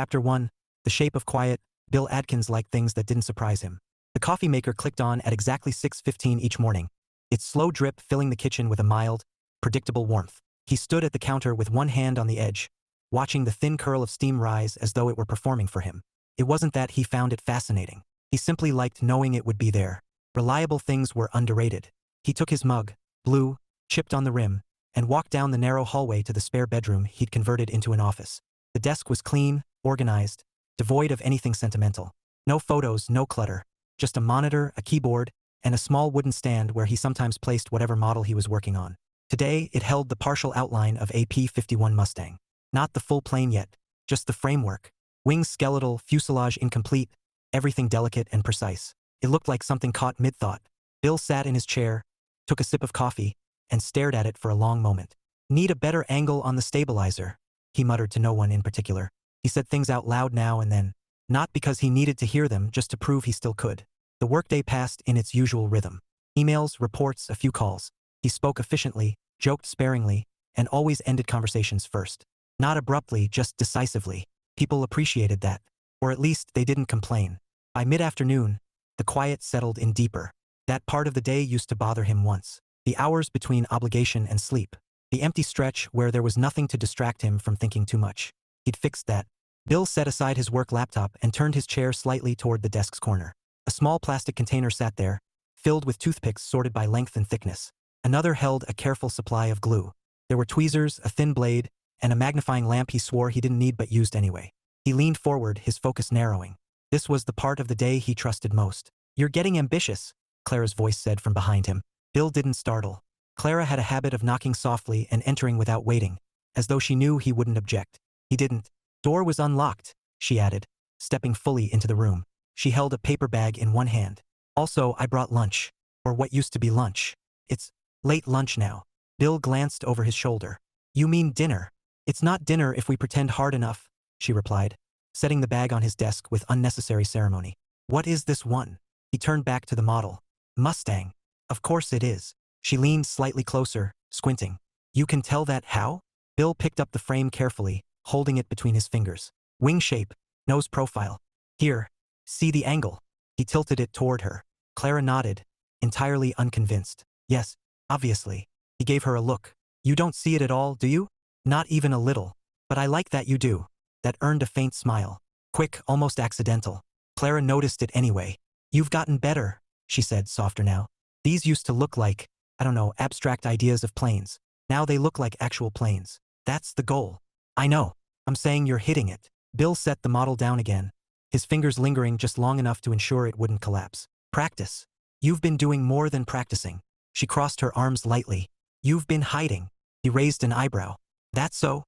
Chapter 1. The Shape of Quiet. Bill Adkins liked things that didn't surprise him. The coffee maker clicked on at exactly 6:15 each morning, its slow drip filling the kitchen with a mild, predictable warmth. He stood at the counter with one hand on the edge, watching the thin curl of steam rise as though it were performing for him. It wasn't that he found it fascinating. He simply liked knowing it would be there. Reliable things were underrated. He took his mug, blue, chipped on the rim, and walked down the narrow hallway to the spare bedroom he'd converted into an office. The desk was clean, organized, devoid of anything sentimental. No photos, no clutter. Just a monitor, a keyboard, and a small wooden stand where he sometimes placed whatever model he was working on. Today, it held the partial outline of a P-51 Mustang. Not the full plane yet, just the framework. Wings skeletal, fuselage incomplete, everything delicate and precise. It looked like something caught mid-thought. Bill sat in his chair, took a sip of coffee, and stared at it for a long moment. Need a better angle on the stabilizer, he muttered to no one in particular. He said things out loud now and then, not because he needed to hear them, just to prove he still could. The workday passed in its usual rhythm. Emails, reports, a few calls. He spoke efficiently, joked sparingly, and always ended conversations first. Not abruptly, just decisively. People appreciated that. Or at least they didn't complain. By mid-afternoon, the quiet settled in deeper. That part of the day used to bother him once. The hours between obligation and sleep. The empty stretch where there was nothing to distract him from thinking too much. He'd fixed that. Bill set aside his work laptop and turned his chair slightly toward the desk's corner. A small plastic container sat there, filled with toothpicks sorted by length and thickness. Another held a careful supply of glue. There were tweezers, a thin blade, and a magnifying lamp he swore he didn't need but used anyway. He leaned forward, his focus narrowing. This was the part of the day he trusted most. "You're getting ambitious," Clara's voice said from behind him. Bill didn't startle. Clara had a habit of knocking softly and entering without waiting, as though she knew he wouldn't object. He didn't. "Door was unlocked," she added, stepping fully into the room. She held a paper bag in one hand. "Also, I brought lunch. Or what used to be lunch. It's late lunch now." Bill glanced over his shoulder. "You mean dinner?" "It's not dinner if we pretend hard enough," she replied, setting the bag on his desk with unnecessary ceremony. "What is this one?" He turned back to the model. "Mustang. Of course it is." She leaned slightly closer, squinting. "You can tell that how?" Bill picked up the frame carefully, holding it between his fingers. "Wing shape, nose profile. Here, see the angle." He tilted it toward her. Clara nodded, entirely unconvinced. "Yes, obviously." He gave her a look. "You don't see it at all, do you?" "Not even a little. But I like that you do." That earned a faint smile. Quick, almost accidental. Clara noticed it anyway. "You've gotten better," she said, softer now. "These used to look like, I don't know, abstract ideas of planes. Now they look like actual planes. That's the goal." "I know. I'm saying you're hitting it." Bill set the model down again, his fingers lingering just long enough to ensure it wouldn't collapse. "Practice. You've been doing more than practicing." She crossed her arms lightly. "You've been hiding." He raised an eyebrow. "That so?"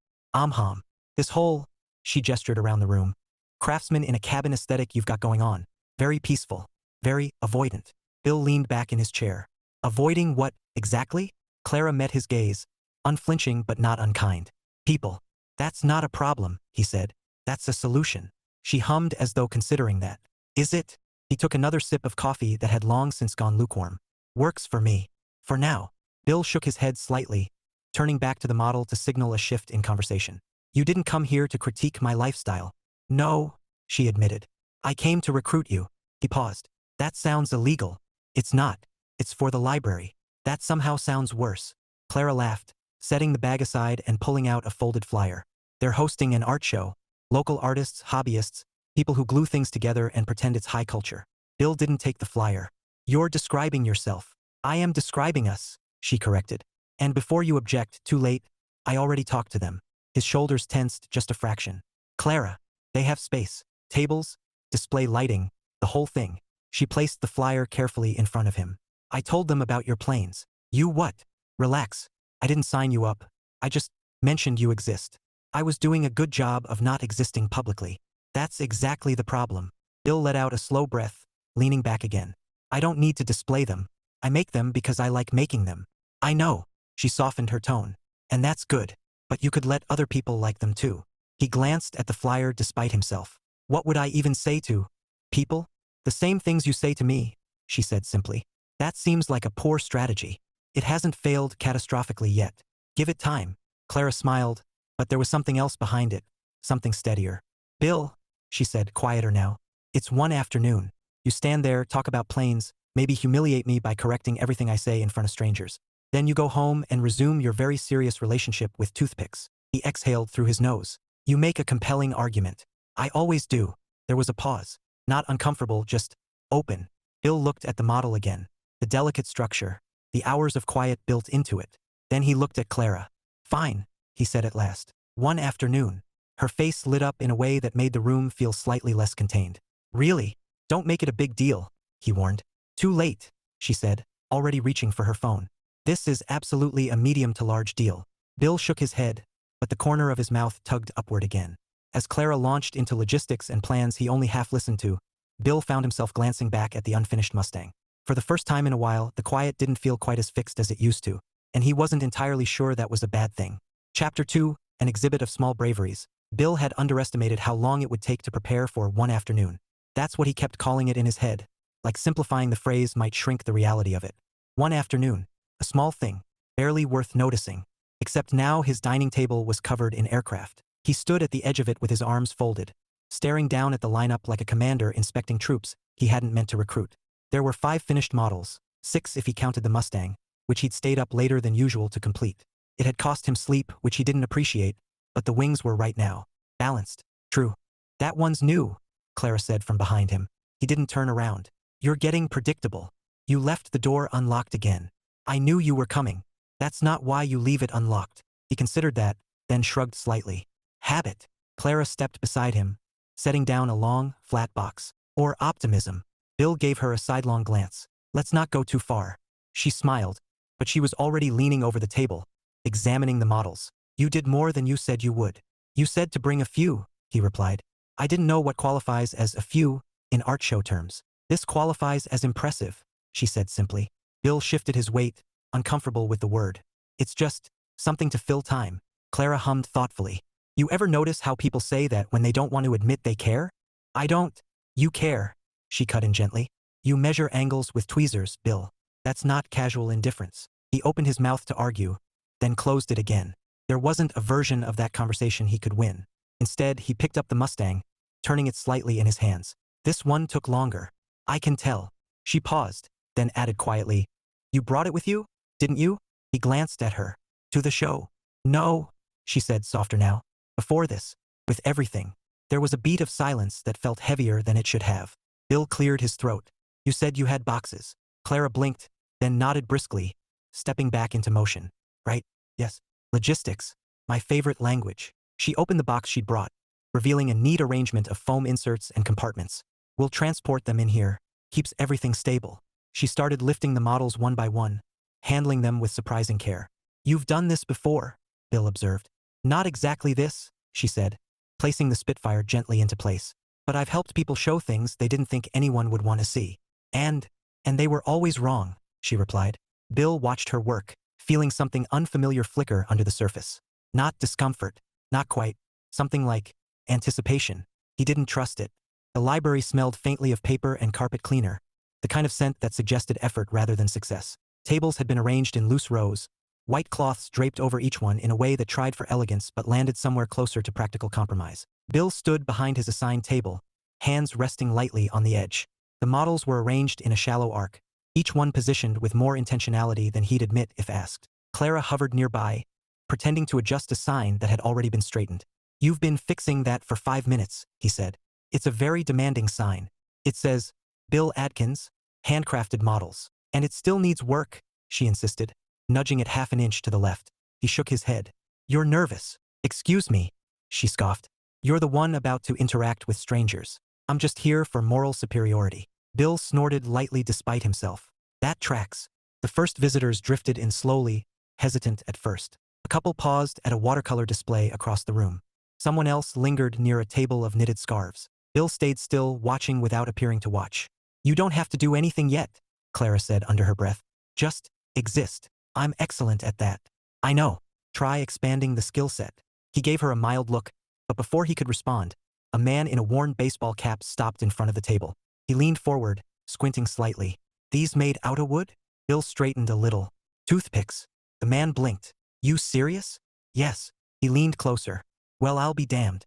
This whole," she gestured around the room, "craftsman in a cabin aesthetic you've got going on. Very peaceful. Very avoidant." Bill leaned back in his chair. "Avoiding what, exactly?" Clara met his gaze, unflinching but not unkind. "People. That's not a problem," he said. "That's a solution." She hummed as though considering that. "Is it?" He took another sip of coffee that had long since gone lukewarm. "Works for me. For now." Bill shook his head slightly, turning back to the model to signal a shift in conversation. "You didn't come here to critique my lifestyle." "No," she admitted. "I came to recruit you." He paused. "That sounds illegal." "It's not. It's for the library." "That somehow sounds worse." Clara laughed, setting the bag aside and pulling out a folded flyer. "They're hosting an art show. Local artists, hobbyists, people who glue things together and pretend it's high culture." Bill didn't take the flyer. "You're describing yourself." "I am describing us," she corrected. "And before you object, too late, I already talked to them." His shoulders tensed just a fraction. "Clara, they have space. Tables, display lighting, the whole thing." She placed the flyer carefully in front of him. "I told them about your planes." "You what?" "Relax. I didn't sign you up. I just mentioned you exist. I was doing a good job of not existing publicly." "That's exactly the problem." Bill let out a slow breath, leaning back again. "I don't need to display them. I make them because I like making them." "I know." She softened her tone. "And that's good. But you could let other people like them too." He glanced at the flyer despite himself. "What would I even say to people?" "The same things you say to me," she said simply. "That seems like a poor strategy." "It hasn't failed catastrophically yet. Give it time." Clara smiled, but there was something else behind it, something steadier. Bill, she said, quieter now. It's one afternoon. You stand there, talk about planes, maybe humiliate me by correcting everything I say in front of strangers. Then you go home and resume your very serious relationship with toothpicks. He exhaled through his nose. You make a compelling argument. I always do. There was a pause. Not uncomfortable, just open. Bill looked at the model again. The delicate structure. The hours of quiet built into it. Then he looked at Clara. Fine, he said at last. One afternoon. Her face lit up in a way that made the room feel slightly less contained. Really? Don't make it a big deal, he warned. Too late, she said, already reaching for her phone. This is absolutely a medium to large deal. Bill shook his head, but the corner of his mouth tugged upward again. As Clara launched into logistics and plans he only half listened to, Bill found himself glancing back at the unfinished Mustang. For the first time in a while, the quiet didn't feel quite as fixed as it used to, and he wasn't entirely sure that was a bad thing. Chapter 2, an exhibit of small braveries. Bill had underestimated how long it would take to prepare for one afternoon. That's what he kept calling it in his head, like simplifying the phrase might shrink the reality of it. One afternoon. A small thing, barely worth noticing. Except now his dining table was covered in aircraft. He stood at the edge of it with his arms folded, staring down at the lineup like a commander inspecting troops he hadn't meant to recruit. There were 5 finished models, 6 if he counted the Mustang, which he'd stayed up later than usual to complete. It had cost him sleep, which he didn't appreciate, but the wings were right now. Balanced. True. That one's new, Clara said from behind him. He didn't turn around. You're getting predictable. You left the door unlocked again. I knew you were coming. That's not why you leave it unlocked. He considered that, then shrugged slightly. Habit. Clara stepped beside him, setting down a long, flat box. Or optimism. Bill gave her a sidelong glance. Let's not go too far. She smiled, but she was already leaning over the table, examining the models. You did more than you said you would. You said to bring a few, he replied. I didn't know what qualifies as a few in art show terms. This qualifies as impressive, she said simply. Bill shifted his weight, uncomfortable with the word. It's just something to fill time. Clara hummed thoughtfully. You ever notice how people say that when they don't want to admit they care? I don't. You care, she cut in gently. You measure angles with tweezers, Bill. That's not casual indifference. He opened his mouth to argue, then closed it again. There wasn't a version of that conversation he could win. Instead, he picked up the Mustang, turning it slightly in his hands. This one took longer. I can tell. She paused, then added quietly, You brought it with you, didn't you? He glanced at her. To the show. No, she said softer now. Before this, with everything, there was a beat of silence that felt heavier than it should have. Bill cleared his throat. You said you had boxes. Clara blinked, then nodded briskly, stepping back into motion. Right? Yes. Logistics. My favorite language. She opened the box she'd brought, revealing a neat arrangement of foam inserts and compartments. We'll transport them in here. Keeps everything stable. She started lifting the models one by one, handling them with surprising care. You've done this before, Bill observed. Not exactly this, she said, placing the Spitfire gently into place. But I've helped people show things they didn't think anyone would want to see. And they were always wrong, she replied. Bill watched her work, feeling something unfamiliar flicker under the surface. Not discomfort, not quite, something like anticipation. He didn't trust it. The library smelled faintly of paper and carpet cleaner, the kind of scent that suggested effort rather than success. Tables had been arranged in loose rows, white cloths draped over each one in a way that tried for elegance but landed somewhere closer to practical compromise. Bill stood behind his assigned table, hands resting lightly on the edge. The models were arranged in a shallow arc, each one positioned with more intentionality than he'd admit if asked. Clara hovered nearby, pretending to adjust a sign that had already been straightened. You've been fixing that for 5 minutes, he said. It's a very demanding sign. It says, Bill Adkins, handcrafted models. And it still needs work, she insisted, nudging it half an inch to the left. He shook his head. You're nervous. Excuse me, she scoffed. You're the one about to interact with strangers. I'm just here for moral superiority. Bill snorted lightly despite himself. That tracks. The first visitors drifted in slowly, hesitant at first. A couple paused at a watercolor display across the room. Someone else lingered near a table of knitted scarves. Bill stayed still, watching without appearing to watch. You don't have to do anything yet, Clara said under her breath. Just exist. I'm excellent at that. I know. Try expanding the skill set. He gave her a mild look, but before he could respond, a man in a worn baseball cap stopped in front of the table. He leaned forward, squinting slightly. These made out of wood? Bill straightened a little. Toothpicks. The man blinked. You serious? Yes. He leaned closer. Well, I'll be damned.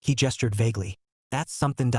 He gestured vaguely. That's something.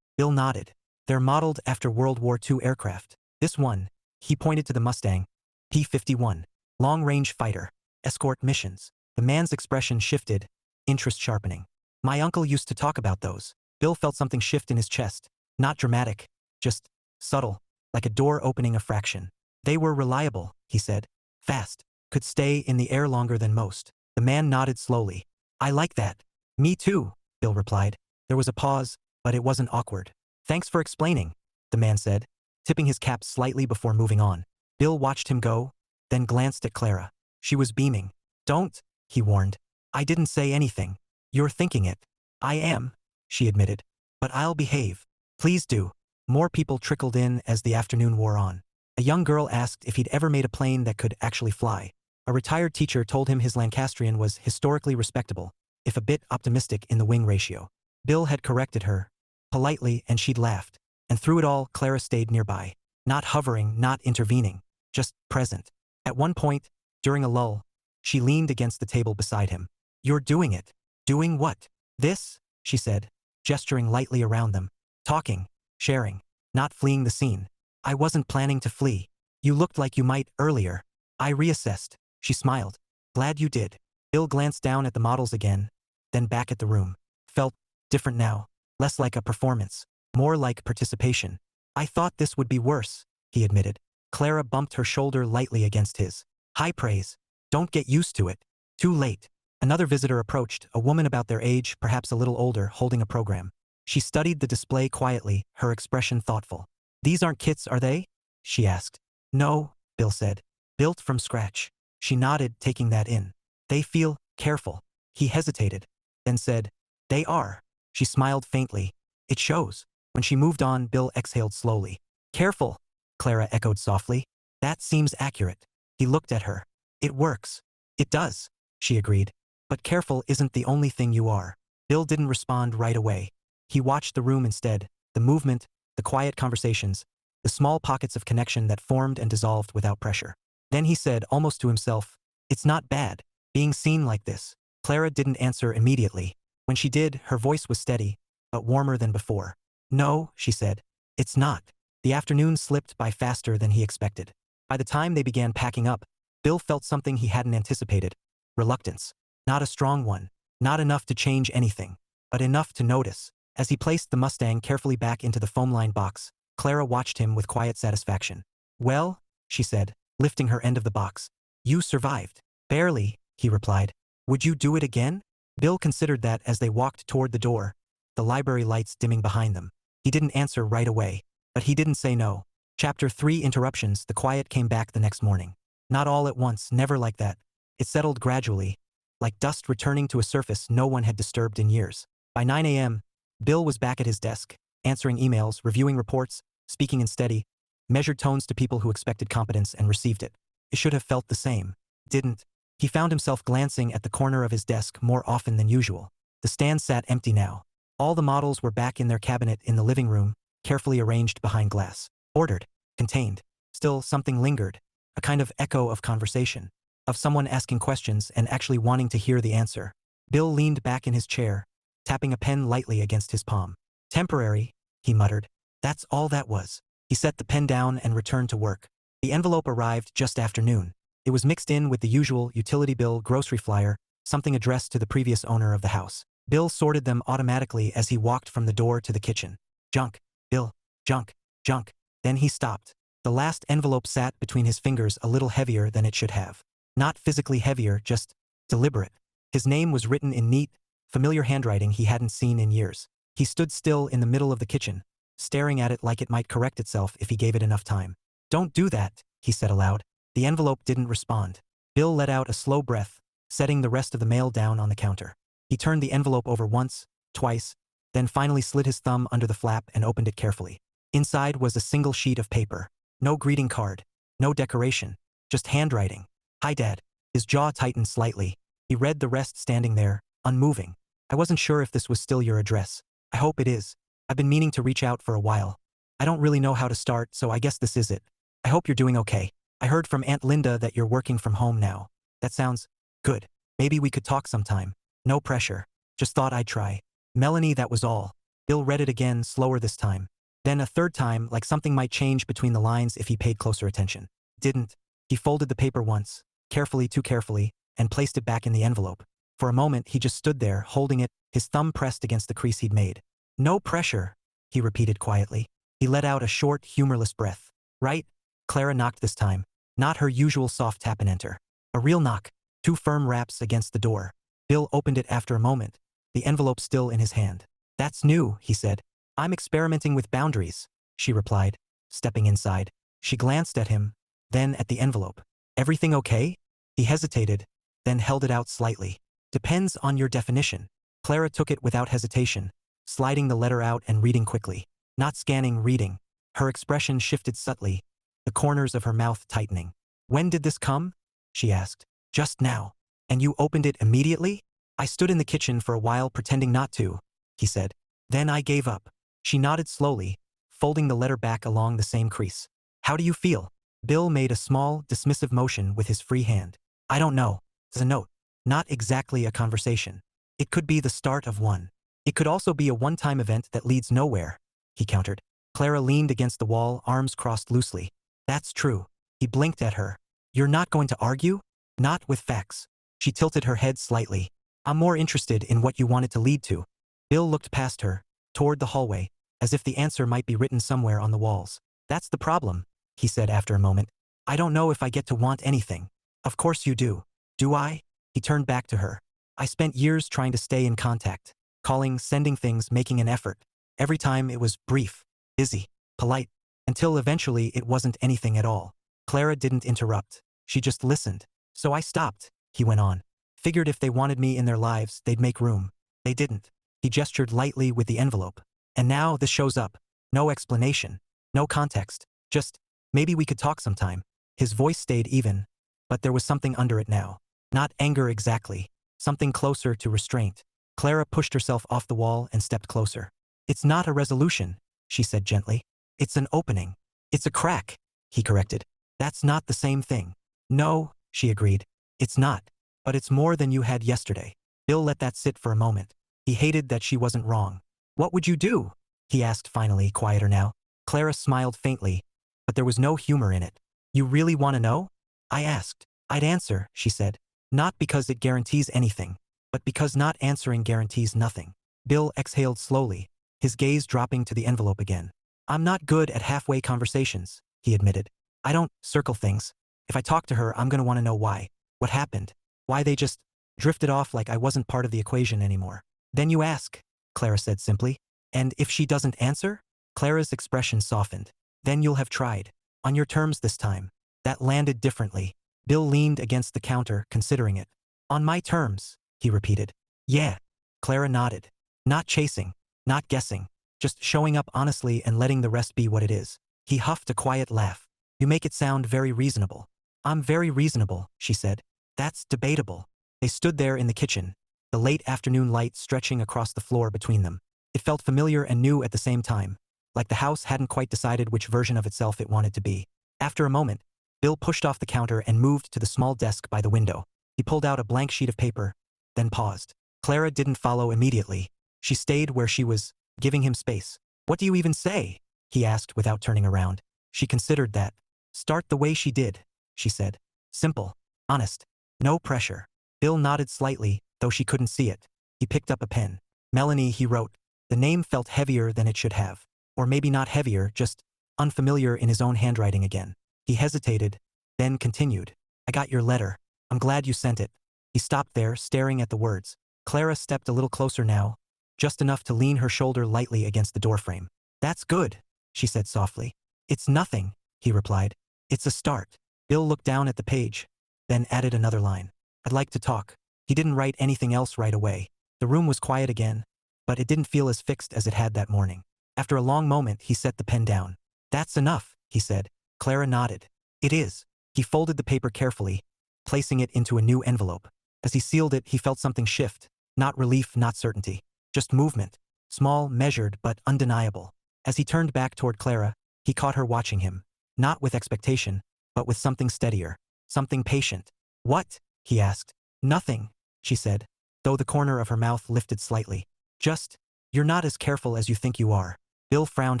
Bill nodded. They're modeled after World War II aircraft. This one, he pointed to the Mustang, P-51, long-range fighter, escort missions. The man's expression shifted, interest sharpening. My uncle used to talk about those. Bill felt something shift in his chest. Not dramatic, just subtle, like a door opening a fraction. They were reliable, he said. Fast. Could stay in the air longer than most. The man nodded slowly. I like that. Me too, Bill replied. There was a pause, but it wasn't awkward. Thanks for explaining, the man said, tipping his cap slightly before moving on. Bill watched him go, then glanced at Clara. She was beaming. Don't, he warned. I didn't say anything. You're thinking it. I am, she admitted. But I'll behave. Please do. More people trickled in as the afternoon wore on. A young girl asked if he'd ever made a plane that could actually fly. A retired teacher told him his Lancastrian was historically respectable, if a bit optimistic in the wing ratio. Bill had corrected her, politely, and she'd laughed. And through it all, Clara stayed nearby. Not hovering, not intervening, just present. At one point, during a lull, she leaned against the table beside him. You're doing it. Doing what? This, she said, gesturing lightly around them. Talking, sharing, not fleeing the scene. I wasn't planning to flee. You looked like you might earlier. I reassessed. She smiled. Glad you did. Bill glanced down at the models again, then back at the room. Felt different now. Less like a performance. More like participation. I thought this would be worse, he admitted. Clara bumped her shoulder lightly against his. High praise. Don't get used to it. Too late. Another visitor approached, a woman about their age, perhaps a little older, holding a program. She studied the display quietly, her expression thoughtful. These aren't kits, are they? She asked. No, Bill said. Built from scratch. She nodded, taking that in. They feel careful. He hesitated, then said, They are. She smiled faintly. It shows. When she moved on, Bill exhaled slowly. Careful, Clara echoed softly. That seems accurate. He looked at her. It works. It does, she agreed. But careful isn't the only thing you are. Bill didn't respond right away. He watched the room instead, the movement, the quiet conversations, the small pockets of connection that formed and dissolved without pressure. Then he said, almost to himself, It's not bad, being seen like this. Clara didn't answer immediately. When she did, her voice was steady, but warmer than before. No, she said. It's not. The afternoon slipped by faster than he expected. By the time they began packing up, Bill felt something he hadn't anticipated. Reluctance. Not a strong one. Not enough to change anything. But enough to notice. As he placed the Mustang carefully back into the foam-lined box, Clara watched him with quiet satisfaction. Well, she said, lifting her end of the box. You survived. Barely, he replied. Would you do it again? Bill considered that as they walked toward the door, the library lights dimming behind them. He didn't answer right away, but he didn't say no. Chapter 3 Interruptions. The quiet came back the next morning. Not all at once, never like that. It settled gradually, like dust returning to a surface no one had disturbed in years. By 9 a.m., Bill was back at his desk, answering emails, reviewing reports, speaking in steady, measured tones to people who expected competence and received it. It should have felt the same. Didn't. He found himself glancing at the corner of his desk more often than usual. The stand sat empty now. All the models were back in their cabinet in the living room, carefully arranged behind glass. Ordered. Contained. Still, something lingered. A kind of echo of conversation. Of someone asking questions and actually wanting to hear the answer. Bill leaned back in his chair, tapping a pen lightly against his palm. Temporary, he muttered. That's all that was. He set the pen down and returned to work. The envelope arrived just after noon. It was mixed in with the usual utility bill grocery flyer, something addressed to the previous owner of the house. Bill sorted them automatically as he walked from the door to the kitchen. Junk, Bill, junk, junk. Then he stopped. The last envelope sat between his fingers a little heavier than it should have. Not physically heavier, just deliberate. His name was written in neat, familiar handwriting he hadn't seen in years. He stood still in the middle of the kitchen, staring at it like it might correct itself if he gave it enough time. Don't do that, he said aloud. The envelope didn't respond. Bill let out a slow breath, setting the rest of the mail down on the counter. He turned the envelope over once, twice, then finally slid his thumb under the flap and opened it carefully. Inside was a single sheet of paper. No greeting card. No decoration. Just handwriting. Hi, Dad. His jaw tightened slightly. He read the rest standing there, unmoving. I wasn't sure if this was still your address. I hope it is. I've been meaning to reach out for a while. I don't really know how to start, so I guess this is it. I hope you're doing okay. I heard from Aunt Linda that you're working from home now. That sounds good. Maybe we could talk sometime. No pressure. Just thought I'd try. Melanie, that was all. Bill read it again, slower this time. Then a third time, like something might change between the lines if he paid closer attention. Didn't. He folded the paper once, carefully, too carefully, and placed it back in the envelope. For a moment, he just stood there, holding it, his thumb pressed against the crease he'd made. No pressure, he repeated quietly. He let out a short, humorless breath. Right? Clara knocked this time. Not her usual soft tap and enter. A real knock. 2 firm raps against the door. Bill opened it after a moment, the envelope still in his hand. That's new, he said. I'm experimenting with boundaries, she replied, stepping inside. She glanced at him, then at the envelope. Everything okay? He hesitated, then held it out slightly. Depends on your definition. Clara took it without hesitation, sliding the letter out and reading quickly. Not scanning, reading. Her expression shifted subtly, the corners of her mouth tightening. When did this come? She asked. Just now. And you opened it immediately? I stood in the kitchen for a while pretending not to, he said. Then I gave up. She nodded slowly, folding the letter back along the same crease. How do you feel? Bill made a small, dismissive motion with his free hand. I don't know. It's a note. Not exactly a conversation. It could be the start of one. It could also be a one-time event that leads nowhere, he countered. Clara leaned against the wall, arms crossed loosely. That's true. He blinked at her. You're not going to argue? Not with facts. She tilted her head slightly. I'm more interested in what you want it to lead to. Bill looked past her, toward the hallway, as if the answer might be written somewhere on the walls. That's the problem, he said after a moment. I don't know if I get to want anything. Of course you do. Do I? He turned back to her. I spent years trying to stay in contact. Calling, sending things, making an effort. Every time it was brief, busy, polite, until eventually it wasn't anything at all. Clara didn't interrupt. She just listened. So I stopped, he went on. Figured if they wanted me in their lives, they'd make room. They didn't. He gestured lightly with the envelope. And now this shows up. No explanation. No context. Just, maybe we could talk sometime. His voice stayed even, but there was something under it now. Not anger exactly. Something closer to restraint. Clara pushed herself off the wall and stepped closer. It's not a resolution, she said gently. It's an opening. It's a crack, he corrected. That's not the same thing. No, she agreed. It's not. But it's more than you had yesterday. Bill let that sit for a moment. He hated that she wasn't wrong. What would you do? He asked finally, quieter now. Clara smiled faintly, but there was no humor in it. You really want to know? I asked. I'd answer, she said. Not because it guarantees anything, but because not answering guarantees nothing. Bill exhaled slowly, his gaze dropping to the envelope again. I'm not good at halfway conversations, he admitted. I don't circle things. If I talk to her, I'm going to want to know why. What happened? Why they just drifted off like I wasn't part of the equation anymore. Then you ask, Clara said simply. And if she doesn't answer? Clara's expression softened. Then you'll have tried. On your terms this time. That landed differently. Bill leaned against the counter, considering it. On my terms, he repeated. Yeah. Clara nodded. Not chasing. Not guessing. Just showing up honestly and letting the rest be what it is. He huffed a quiet laugh. You make it sound very reasonable. I'm very reasonable, she said. That's debatable. They stood there in the kitchen, the late afternoon light stretching across the floor between them. It felt familiar and new at the same time, like the house hadn't quite decided which version of itself it wanted to be. After a moment, Bill pushed off the counter and moved to the small desk by the window. He pulled out a blank sheet of paper, then paused. Clara didn't follow immediately. She stayed where she was, giving him space. What do you even say? He asked without turning around. She considered that. Start the way she did, she said. Simple. Honest. No pressure. Bill nodded slightly, though she couldn't see it. He picked up a pen. Melanie, he wrote. The name felt heavier than it should have. Or maybe not heavier, just unfamiliar in his own handwriting again. He hesitated, then continued. I got your letter. I'm glad you sent it. He stopped there, staring at the words. Clara stepped a little closer now, just enough to lean her shoulder lightly against the doorframe. That's good, she said softly. It's nothing, he replied. It's a start. Bill looked down at the page, then added another line. I'd like to talk. He didn't write anything else right away. The room was quiet again, but it didn't feel as fixed as it had that morning. After a long moment, he set the pen down. That's enough, he said. Clara nodded. It is. He folded the paper carefully, placing it into a new envelope. As he sealed it, he felt something shift. Not relief, not certainty. Just movement. Small, measured, but undeniable. As he turned back toward Clara, he caught her watching him. Not with expectation, but with something steadier. Something patient. What? He asked. Nothing, she said, though the corner of her mouth lifted slightly. Just, You're not as careful as you think you are. Bill frowned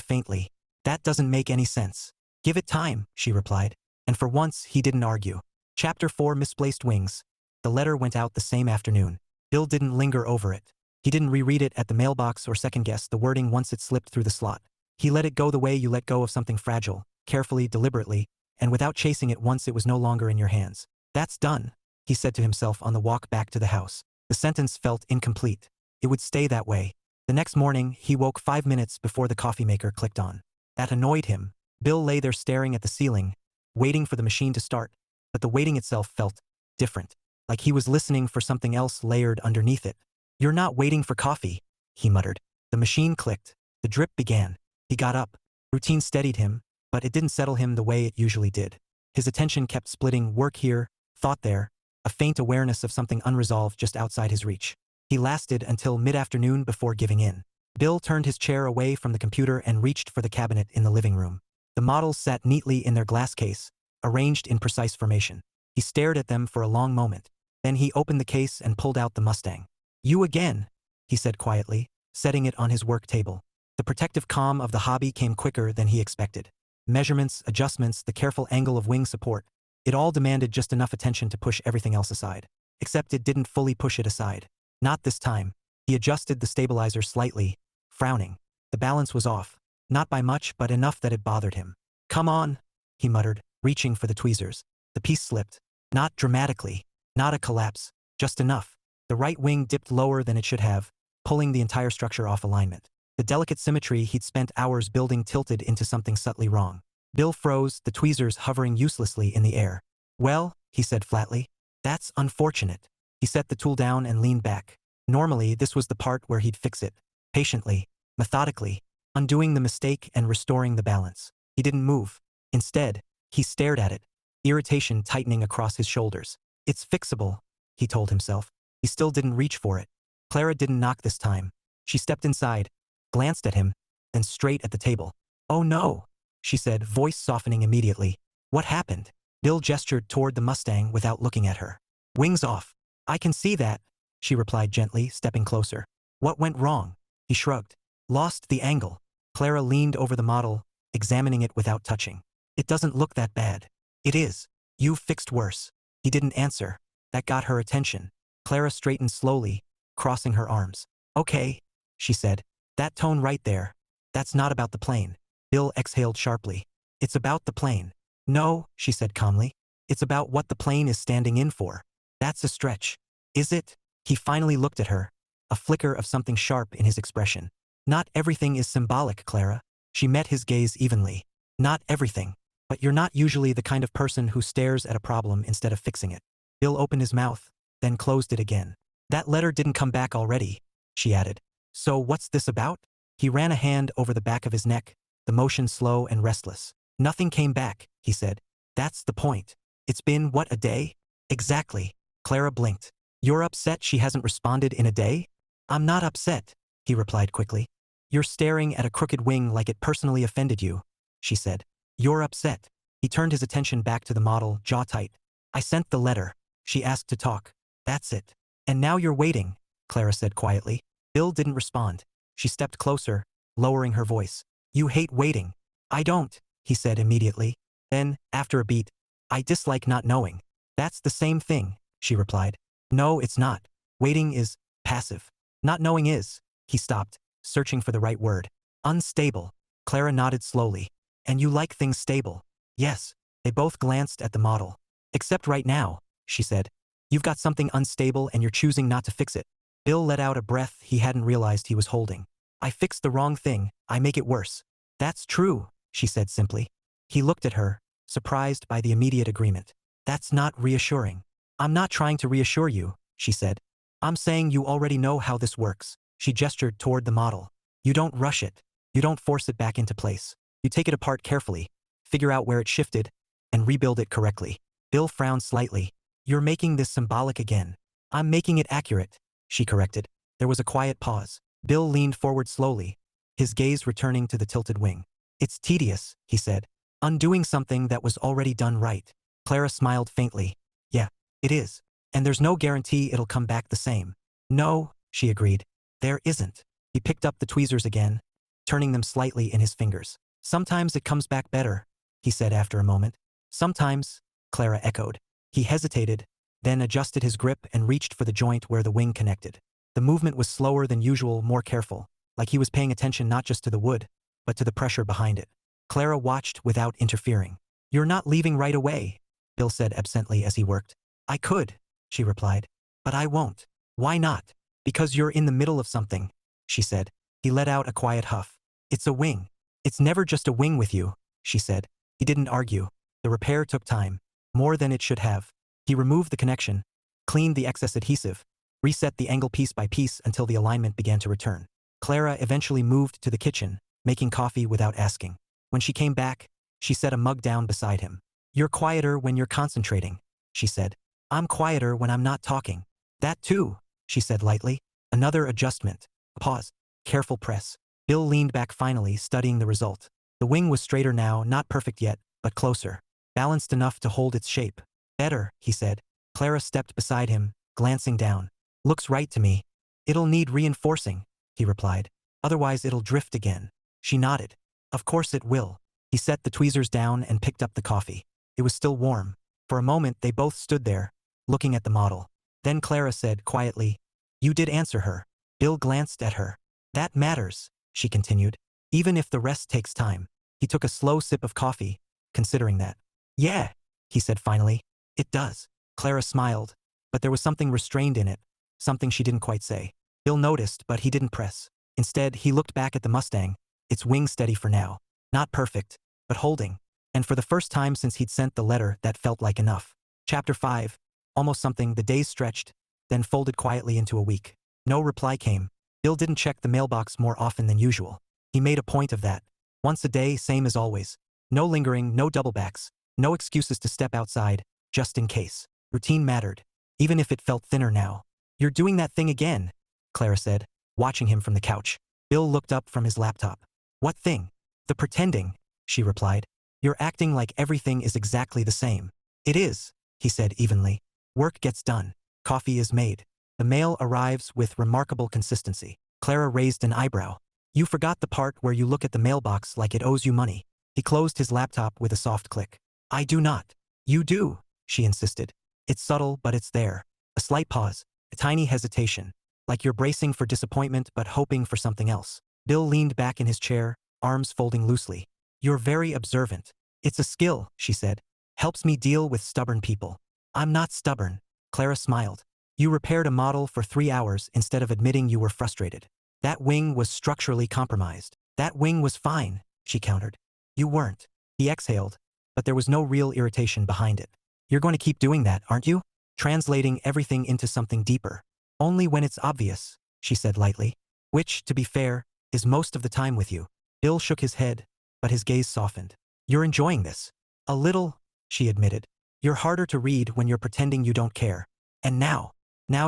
faintly. That doesn't make any sense. Give it time, she replied. And for once, he didn't argue. Chapter 4 Misplaced Wings. The letter went out the same afternoon. Bill didn't linger over it. He didn't reread it at the mailbox or second-guess the wording once it slipped through the slot. He let it go the way you let go of something fragile, carefully, deliberately, and without chasing it once it was no longer in your hands. That's done, he said to himself on the walk back to the house. The sentence felt incomplete. It would stay that way. The next morning, he woke 5 minutes before the coffee maker clicked on. That annoyed him. Bill lay there staring at the ceiling, waiting for the machine to start, but the waiting itself felt different, like he was listening for something else layered underneath it. You're not waiting for coffee, he muttered. The machine clicked. The drip began. He got up. Routine steadied him, but it didn't settle him the way it usually did. His attention kept splitting, work here, thought there, a faint awareness of something unresolved just outside his reach. He lasted until mid-afternoon before giving in. Bill turned his chair away from the computer and reached for the cabinet in the living room. The models sat neatly in their glass case, arranged in precise formation. He stared at them for a long moment. Then he opened the case and pulled out the Mustang. You again, he said quietly, setting it on his work table. The protective calm of the hobby came quicker than he expected. Measurements, adjustments, the careful angle of wing support. It all demanded just enough attention to push everything else aside. Except it didn't fully push it aside. Not this time. He adjusted the stabilizer slightly, frowning. The balance was off. Not by much, but enough that it bothered him. Come on, he muttered, reaching for the tweezers. The piece slipped. Not dramatically. Not a collapse. Just enough. The right wing dipped lower than it should have, pulling the entire structure off alignment. The delicate symmetry he'd spent hours building tilted into something subtly wrong. Bill froze, the tweezers hovering uselessly in the air. Well, he said flatly. That's unfortunate. He set the tool down and leaned back. Normally, this was the part where he'd fix it. Patiently, methodically, undoing the mistake and restoring the balance. He didn't move. Instead, he stared at it, irritation tightening across his shoulders. It's fixable, he told himself. He still didn't reach for it. Clara didn't knock this time. She stepped inside, glanced at him, then straight at the table. Oh no, she said, voice softening immediately. What happened? Bill gestured toward the Mustang without looking at her. Wings off. I can see that, she replied gently, stepping closer. What went wrong? He shrugged. Lost the angle. Clara leaned over the model, examining it without touching. It doesn't look that bad. It is. You've fixed worse. He didn't answer. That got her attention. Clara straightened slowly, crossing her arms. Okay, she said. That tone right there. That's not about the plane. Bill exhaled sharply. It's about the plane. No, she said calmly. It's about what the plane is standing in for. That's a stretch. Is it? He finally looked at her, a flicker of something sharp in his expression. Not everything is symbolic, Clara. She met his gaze evenly. Not everything. But you're not usually the kind of person who stares at a problem instead of fixing it. Bill opened his mouth, then closed it again. That letter didn't come back already, she added. So what's this about? He ran a hand over the back of his neck, the motion slow and restless. Nothing came back, he said. That's the point. It's been, what, a day? Exactly. Clara blinked. You're upset she hasn't responded in a day? I'm not upset, he replied quickly. You're staring at a crooked wing like it personally offended you, she said. You're upset. He turned his attention back to the model, jaw tight. I sent the letter. She asked to talk. That's it. And now you're waiting, Clara said quietly. Bill didn't respond. She stepped closer, lowering her voice. You hate waiting. I don't, he said immediately. Then, after a beat, I dislike not knowing. That's the same thing, she replied. No, it's not. Waiting is passive. Not knowing is. He stopped, searching for the right word. Unstable. Clara nodded slowly. And you like things stable? Yes. They both glanced at the model. Except right now, she said. You've got something unstable and you're choosing not to fix it. Bill let out a breath he hadn't realized he was holding. I fixed the wrong thing, I make it worse. That's true, she said simply. He looked at her, surprised by the immediate agreement. That's not reassuring. I'm not trying to reassure you, she said. I'm saying you already know how this works. She gestured toward the model. You don't rush it. You don't force it back into place. You take it apart carefully, figure out where it shifted, and rebuild it correctly. Bill frowned slightly. You're making this symbolic again. I'm making it accurate, she corrected. There was a quiet pause. Bill leaned forward slowly, his gaze returning to the tilted wing. It's tedious, he said. Undoing something that was already done right. Clara smiled faintly. Yeah, it is. And there's no guarantee it'll come back the same. No, she agreed. There isn't. He picked up the tweezers again, turning them slightly in his fingers. Sometimes it comes back better, he said after a moment. Sometimes, Clara echoed. He hesitated, then adjusted his grip and reached for the joint where the wing connected. The movement was slower than usual, more careful, like he was paying attention not just to the wood, but to the pressure behind it. Clara watched without interfering. You're not leaving right away, Bill said absently as he worked. I could, she replied. But I won't. Why not? Because you're in the middle of something, she said. He let out a quiet huff. It's a wing. It's never just a wing with you, she said. He didn't argue. The repair took time, more than it should have. He removed the connection, cleaned the excess adhesive, reset the angle piece by piece until the alignment began to return. Clara eventually moved to the kitchen, making coffee without asking. When she came back, she set a mug down beside him. You're quieter when you're concentrating, she said. I'm quieter when I'm not talking. That too, she said lightly. Another adjustment. A pause. Careful press. Bill leaned back finally, studying the result. The wing was straighter now, not perfect yet, but closer. Balanced enough to hold its shape. Better, he said. Clara stepped beside him, glancing down. Looks right to me. It'll need reinforcing, he replied. Otherwise it'll drift again. She nodded. Of course it will. He set the tweezers down and picked up the coffee. It was still warm. For a moment they both stood there, looking at the model. Then Clara said quietly, You did answer her. Bill glanced at her. That matters, she continued. Even if the rest takes time. He took a slow sip of coffee, considering that. Yeah, he said finally. It does. Clara smiled, but there was something restrained in it, something she didn't quite say. Bill noticed, but he didn't press. Instead, he looked back at the Mustang, its wing steady for now. Not perfect, but holding. And for the first time since he'd sent the letter, that felt like enough. Chapter 5. Almost something. The days stretched, then folded quietly into a week. No reply came. Bill didn't check the mailbox more often than usual. He made a point of that. Once a day, same as always. No lingering, no doublebacks, no excuses to step outside, just in case. Routine mattered, even if it felt thinner now. You're doing that thing again, Clara said, watching him from the couch. Bill looked up from his laptop. What thing? The pretending, she replied. You're acting like everything is exactly the same. It is, he said evenly. Work gets done. Coffee is made. The mail arrives with remarkable consistency. Clara raised an eyebrow. You forgot the part where you look at the mailbox like it owes you money. He closed his laptop with a soft click. I do not. You do, she insisted. It's subtle, but it's there. A slight pause, a tiny hesitation, like you're bracing for disappointment but hoping for something else. Bill leaned back in his chair, arms folding loosely. You're very observant. It's a skill, she said. Helps me deal with stubborn people. I'm not stubborn. Clara smiled. You repaired a model for 3 hours instead of admitting you were frustrated. That wing was structurally compromised. That wing was fine, she countered. You weren't. He exhaled, but there was no real irritation behind it. You're going to keep doing that, aren't you? Translating everything into something deeper. Only when it's obvious, she said lightly. Which, to be fair, is most of the time with you. Bill shook his head, but his gaze softened. You're enjoying this. A little, she admitted. You're harder to read when you're pretending you don't care. And now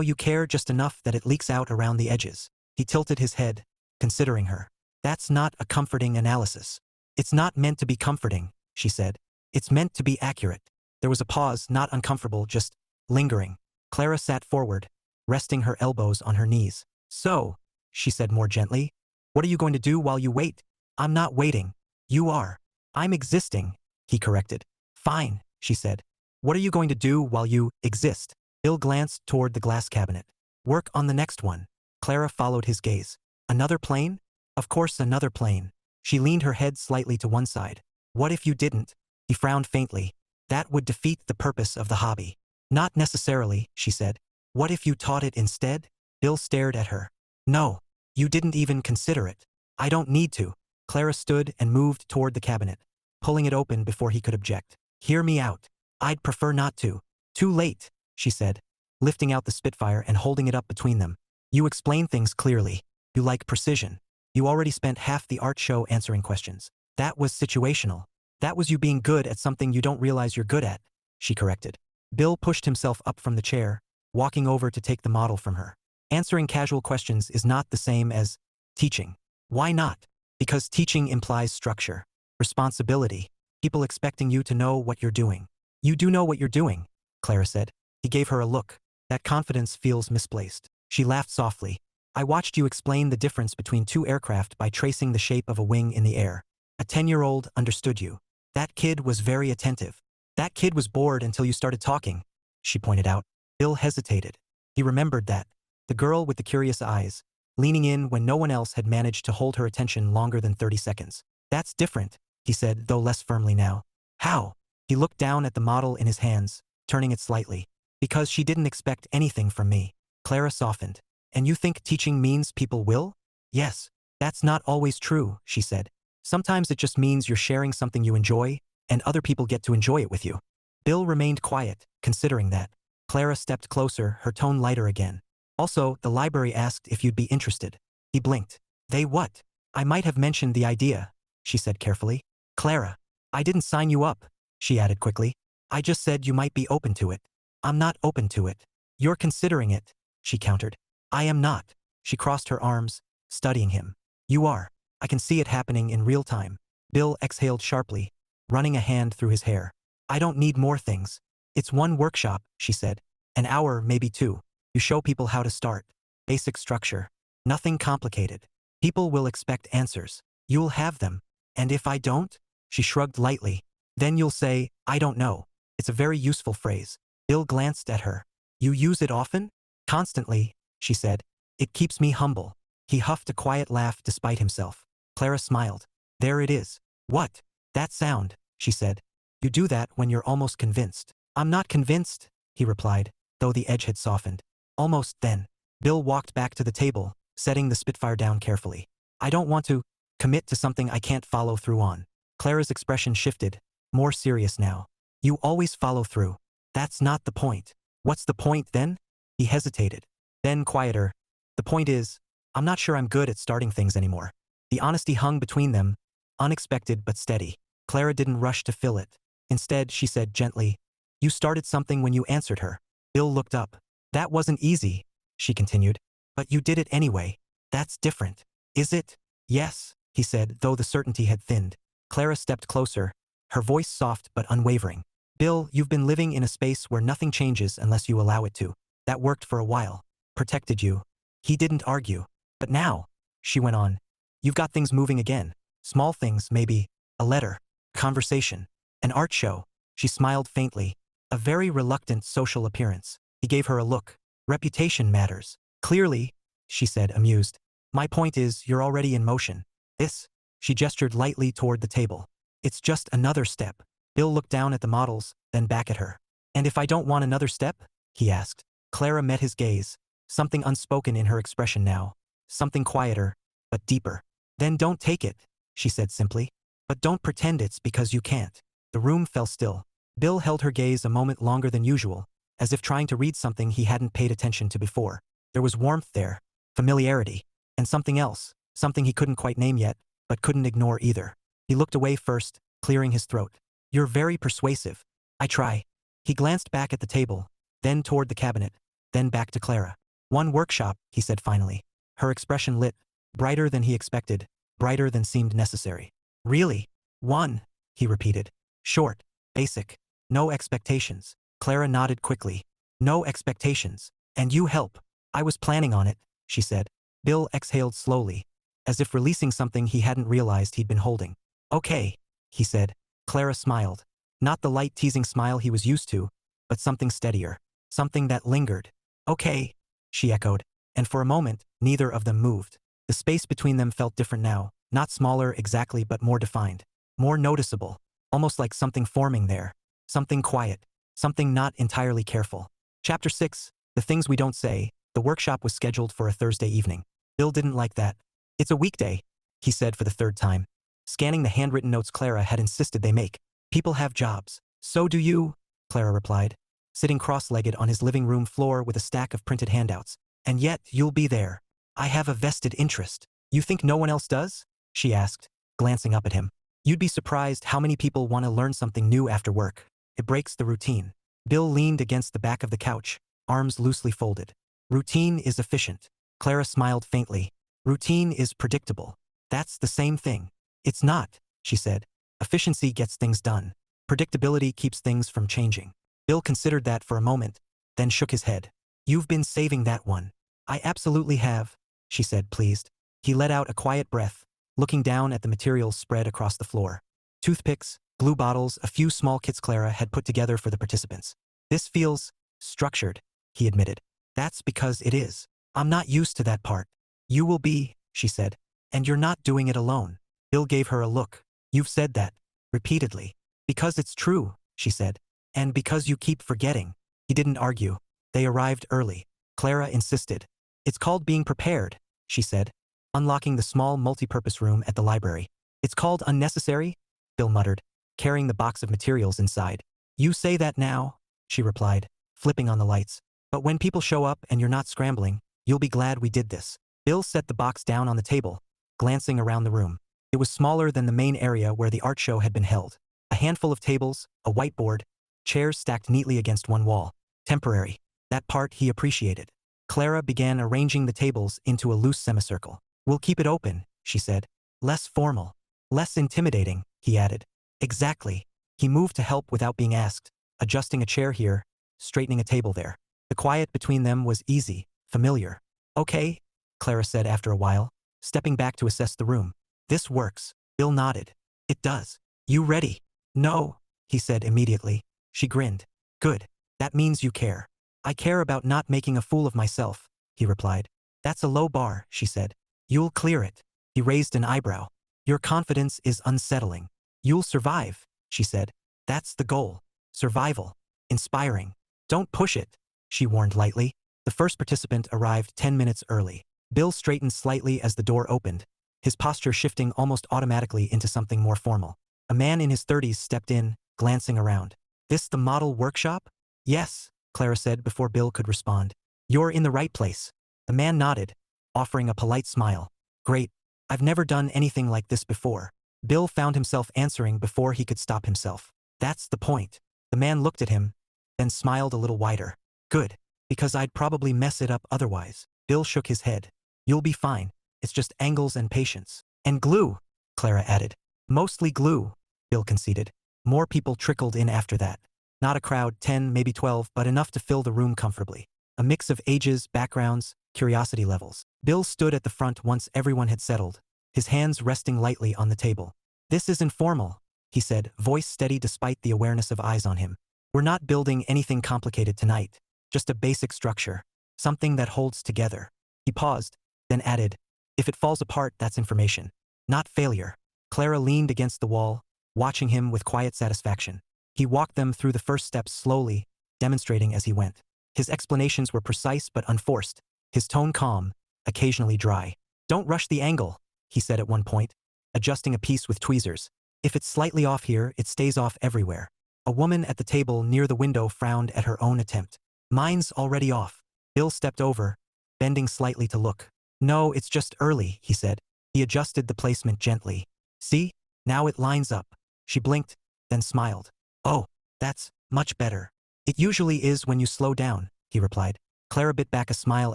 you care just enough that it leaks out around the edges. He tilted his head, considering her. That's not a comforting analysis. It's not meant to be comforting, she said. It's meant to be accurate. There was a pause, not uncomfortable, just lingering. Clara sat forward, resting her elbows on her knees. So, she said more gently, what are you going to do while you wait? I'm not waiting. You are. I'm existing, he corrected. Fine, she said. What are you going to do while you exist? Bill glanced toward the glass cabinet. Work on the next one. Clara followed his gaze. Another plane? Of course another plane. She leaned her head slightly to one side. What if you didn't? He frowned faintly. That would defeat the purpose of the hobby. Not necessarily, she said. What if you taught it instead? Bill stared at her. No. You didn't even consider it. I don't need to. Clara stood and moved toward the cabinet, pulling it open before he could object. Hear me out. I'd prefer not to. Too late, she said, lifting out the Spitfire and holding it up between them. You explain things clearly. You like precision. You already spent half the art show answering questions. That was situational. That was you being good at something you don't realize you're good at, she corrected. Bill pushed himself up from the chair, walking over to take the model from her. Answering casual questions is not the same as teaching. Why not? Because teaching implies structure, responsibility, people expecting you to know what you're doing. You do know what you're doing, Clara said. He gave her a look. That confidence feels misplaced. She laughed softly. I watched you explain the difference between two aircraft by tracing the shape of a wing in the air. A 10-year-old understood you. That kid was very attentive. That kid was bored until you started talking, she pointed out. Bill hesitated. He remembered that. The girl with the curious eyes, leaning in when no one else had managed to hold her attention longer than 30 seconds. That's different, he said, though less firmly now. How? He looked down at the model in his hands, turning it slightly. Because she didn't expect anything from me. Clara softened. And you think teaching means people will? Yes. That's not always true, she said. Sometimes it just means you're sharing something you enjoy, and other people get to enjoy it with you. Bill remained quiet, considering that. Clara stepped closer, her tone lighter again. Also, the library asked if you'd be interested. He blinked. They what? I might have mentioned the idea, she said carefully. Clara. I didn't sign you up, she added quickly. I just said you might be open to it. I'm not open to it. You're considering it, she countered. I am not. She crossed her arms, studying him. You are. I can see it happening in real time. Bill exhaled sharply, running a hand through his hair. I don't need more things. It's one workshop, she said. An hour, maybe two. You show people how to start. Basic structure. Nothing complicated. People will expect answers. You'll have them. And if I don't? She shrugged lightly. Then you'll say, I don't know. It's a very useful phrase. Bill glanced at her. You use it often? Constantly, she said. It keeps me humble. He huffed a quiet laugh despite himself. Clara smiled. There it is. What? That sound, she said. You do that when you're almost convinced. I'm not convinced, he replied, though the edge had softened. Almost then. Bill walked back to the table, setting the Spitfire down carefully. I don't want to commit to something I can't follow through on. Clara's expression shifted, more serious now. You always follow through. That's not the point. What's the point then? He hesitated. Then quieter. The point is, I'm not sure I'm good at starting things anymore. The honesty hung between them, unexpected but steady. Clara didn't rush to fill it. Instead, she said gently, You started something when you answered her. Bill looked up. That wasn't easy, she continued. But you did it anyway. That's different. Is it? Yes, he said, though the certainty had thinned. Clara stepped closer, her voice soft but unwavering. Bill, you've been living in a space where nothing changes unless you allow it to. That worked for a while. Protected you. He didn't argue. But now, she went on, you've got things moving again. Small things, maybe. A letter. Conversation. An art show. She smiled faintly. A very reluctant social appearance. He gave her a look. Reputation matters. Clearly, she said, amused. My point is, you're already in motion. This? She gestured lightly toward the table. It's just another step. Bill looked down at the models, then back at her. And if I don't want another step? He asked. Clara met his gaze. Something unspoken in her expression now. Something quieter, but deeper. Then don't take it, she said simply. But don't pretend it's because you can't. The room fell still. Bill held her gaze a moment longer than usual, as if trying to read something he hadn't paid attention to before. There was warmth there, familiarity, and something else, something he couldn't quite name yet, but couldn't ignore either. He looked away first, clearing his throat. You're very persuasive. I try. He glanced back at the table, then toward the cabinet, then back to Clara. One workshop, he said finally. Her expression lit, brighter than he expected, brighter than seemed necessary. Really? One, he repeated. Short, basic, no expectations. Clara nodded quickly. No expectations. And you help. I was planning on it, she said. Bill exhaled slowly, as if releasing something he hadn't realized he'd been holding. Okay, he said. Clara smiled. Not the light teasing smile he was used to, but something steadier. Something that lingered. Okay, she echoed. And for a moment, neither of them moved. The space between them felt different now, not smaller exactly but more defined. More noticeable. Almost like something forming there. Something quiet. Something not entirely careful. Chapter 6, The Things We Don't Say. The workshop was scheduled for a Thursday evening. Bill didn't like that. It's a weekday, he said for the third time. Scanning the handwritten notes Clara had insisted they make. People have jobs. So do you, Clara replied, sitting cross-legged on his living room floor with a stack of printed handouts. And yet, you'll be there. I have a vested interest. You think no one else does? She asked, glancing up at him. You'd be surprised how many people want to learn something new after work. It breaks the routine. Bill leaned against the back of the couch, arms loosely folded. Routine is efficient. Clara smiled faintly. Routine is predictable. That's the same thing. It's not, she said. Efficiency gets things done. Predictability keeps things from changing. Bill considered that for a moment, then shook his head. You've been saving that one. I absolutely have. she said, pleased. He let out a quiet breath, looking down at the materials spread across the floor. Toothpicks, glue bottles, a few small kits Clara had put together for the participants. This feels structured, he admitted. That's because it is. I'm not used to that part. You will be, she said. And you're not doing it alone. Bill gave her a look. You've said that. Repeatedly. Because it's true, she said. And because you keep forgetting. He didn't argue. They arrived early. Clara insisted. It's called being prepared, she said, unlocking the small multi-purpose room at the library. It's called unnecessary? Bill muttered, carrying the box of materials inside. You say that now, she replied, flipping on the lights. But when people show up and you're not scrambling, you'll be glad we did this. Bill set the box down on the table, glancing around the room. It was smaller than the main area where the art show had been held. A handful of tables, a whiteboard, chairs stacked neatly against one wall. Temporary. That part he appreciated. Clara began arranging the tables into a loose semicircle. We'll keep it open, she said. Less formal. Less intimidating, he added. Exactly. He moved to help without being asked, adjusting a chair here, straightening a table there. The quiet between them was easy, familiar. Okay, Clara said after a while, stepping back to assess the room. This works. Bill nodded. It does. You ready? No, he said immediately. She grinned. Good. That means you care. I care about not making a fool of myself, he replied. That's a low bar, she said. You'll clear it. He raised an eyebrow. Your confidence is unsettling. You'll survive, she said. That's the goal. Survival. Inspiring. Don't push it, she warned lightly. The first participant arrived 10 minutes early. Bill straightened slightly as the door opened, his posture shifting almost automatically into something more formal. A man in his 30s stepped in, glancing around. This the model workshop? Yes, Clara said before Bill could respond. You're in the right place. The man nodded, offering a polite smile. Great. I've never done anything like this before. Bill found himself answering before he could stop himself. That's the point. The man looked at him, then smiled a little wider. Good. Because I'd probably mess it up otherwise. Bill shook his head. You'll be fine. It's just angles and patience. And glue, Clara added. Mostly glue, Bill conceded. More people trickled in after that. Not a crowd, 10, maybe 12, but enough to fill the room comfortably. A mix of ages, backgrounds, curiosity levels. Bill stood at the front once everyone had settled, his hands resting lightly on the table. This is informal, he said, voice steady despite the awareness of eyes on him. We're not building anything complicated tonight. Just a basic structure. Something that holds together. He paused, then added, if it falls apart, that's information. Not failure. Clara leaned against the wall, watching him with quiet satisfaction. He walked them through the first steps slowly, demonstrating as he went. His explanations were precise but unforced, his tone calm, occasionally dry. Don't rush the angle, he said at one point, adjusting a piece with tweezers. If it's slightly off here, it stays off everywhere. A woman at the table near the window frowned at her own attempt. Mine's already off. Bill stepped over, bending slightly to look. No, it's just early, he said. He adjusted the placement gently. See? Now it lines up. She blinked, then smiled. Oh, that's much better. It usually is when you slow down, he replied. Clara bit back a smile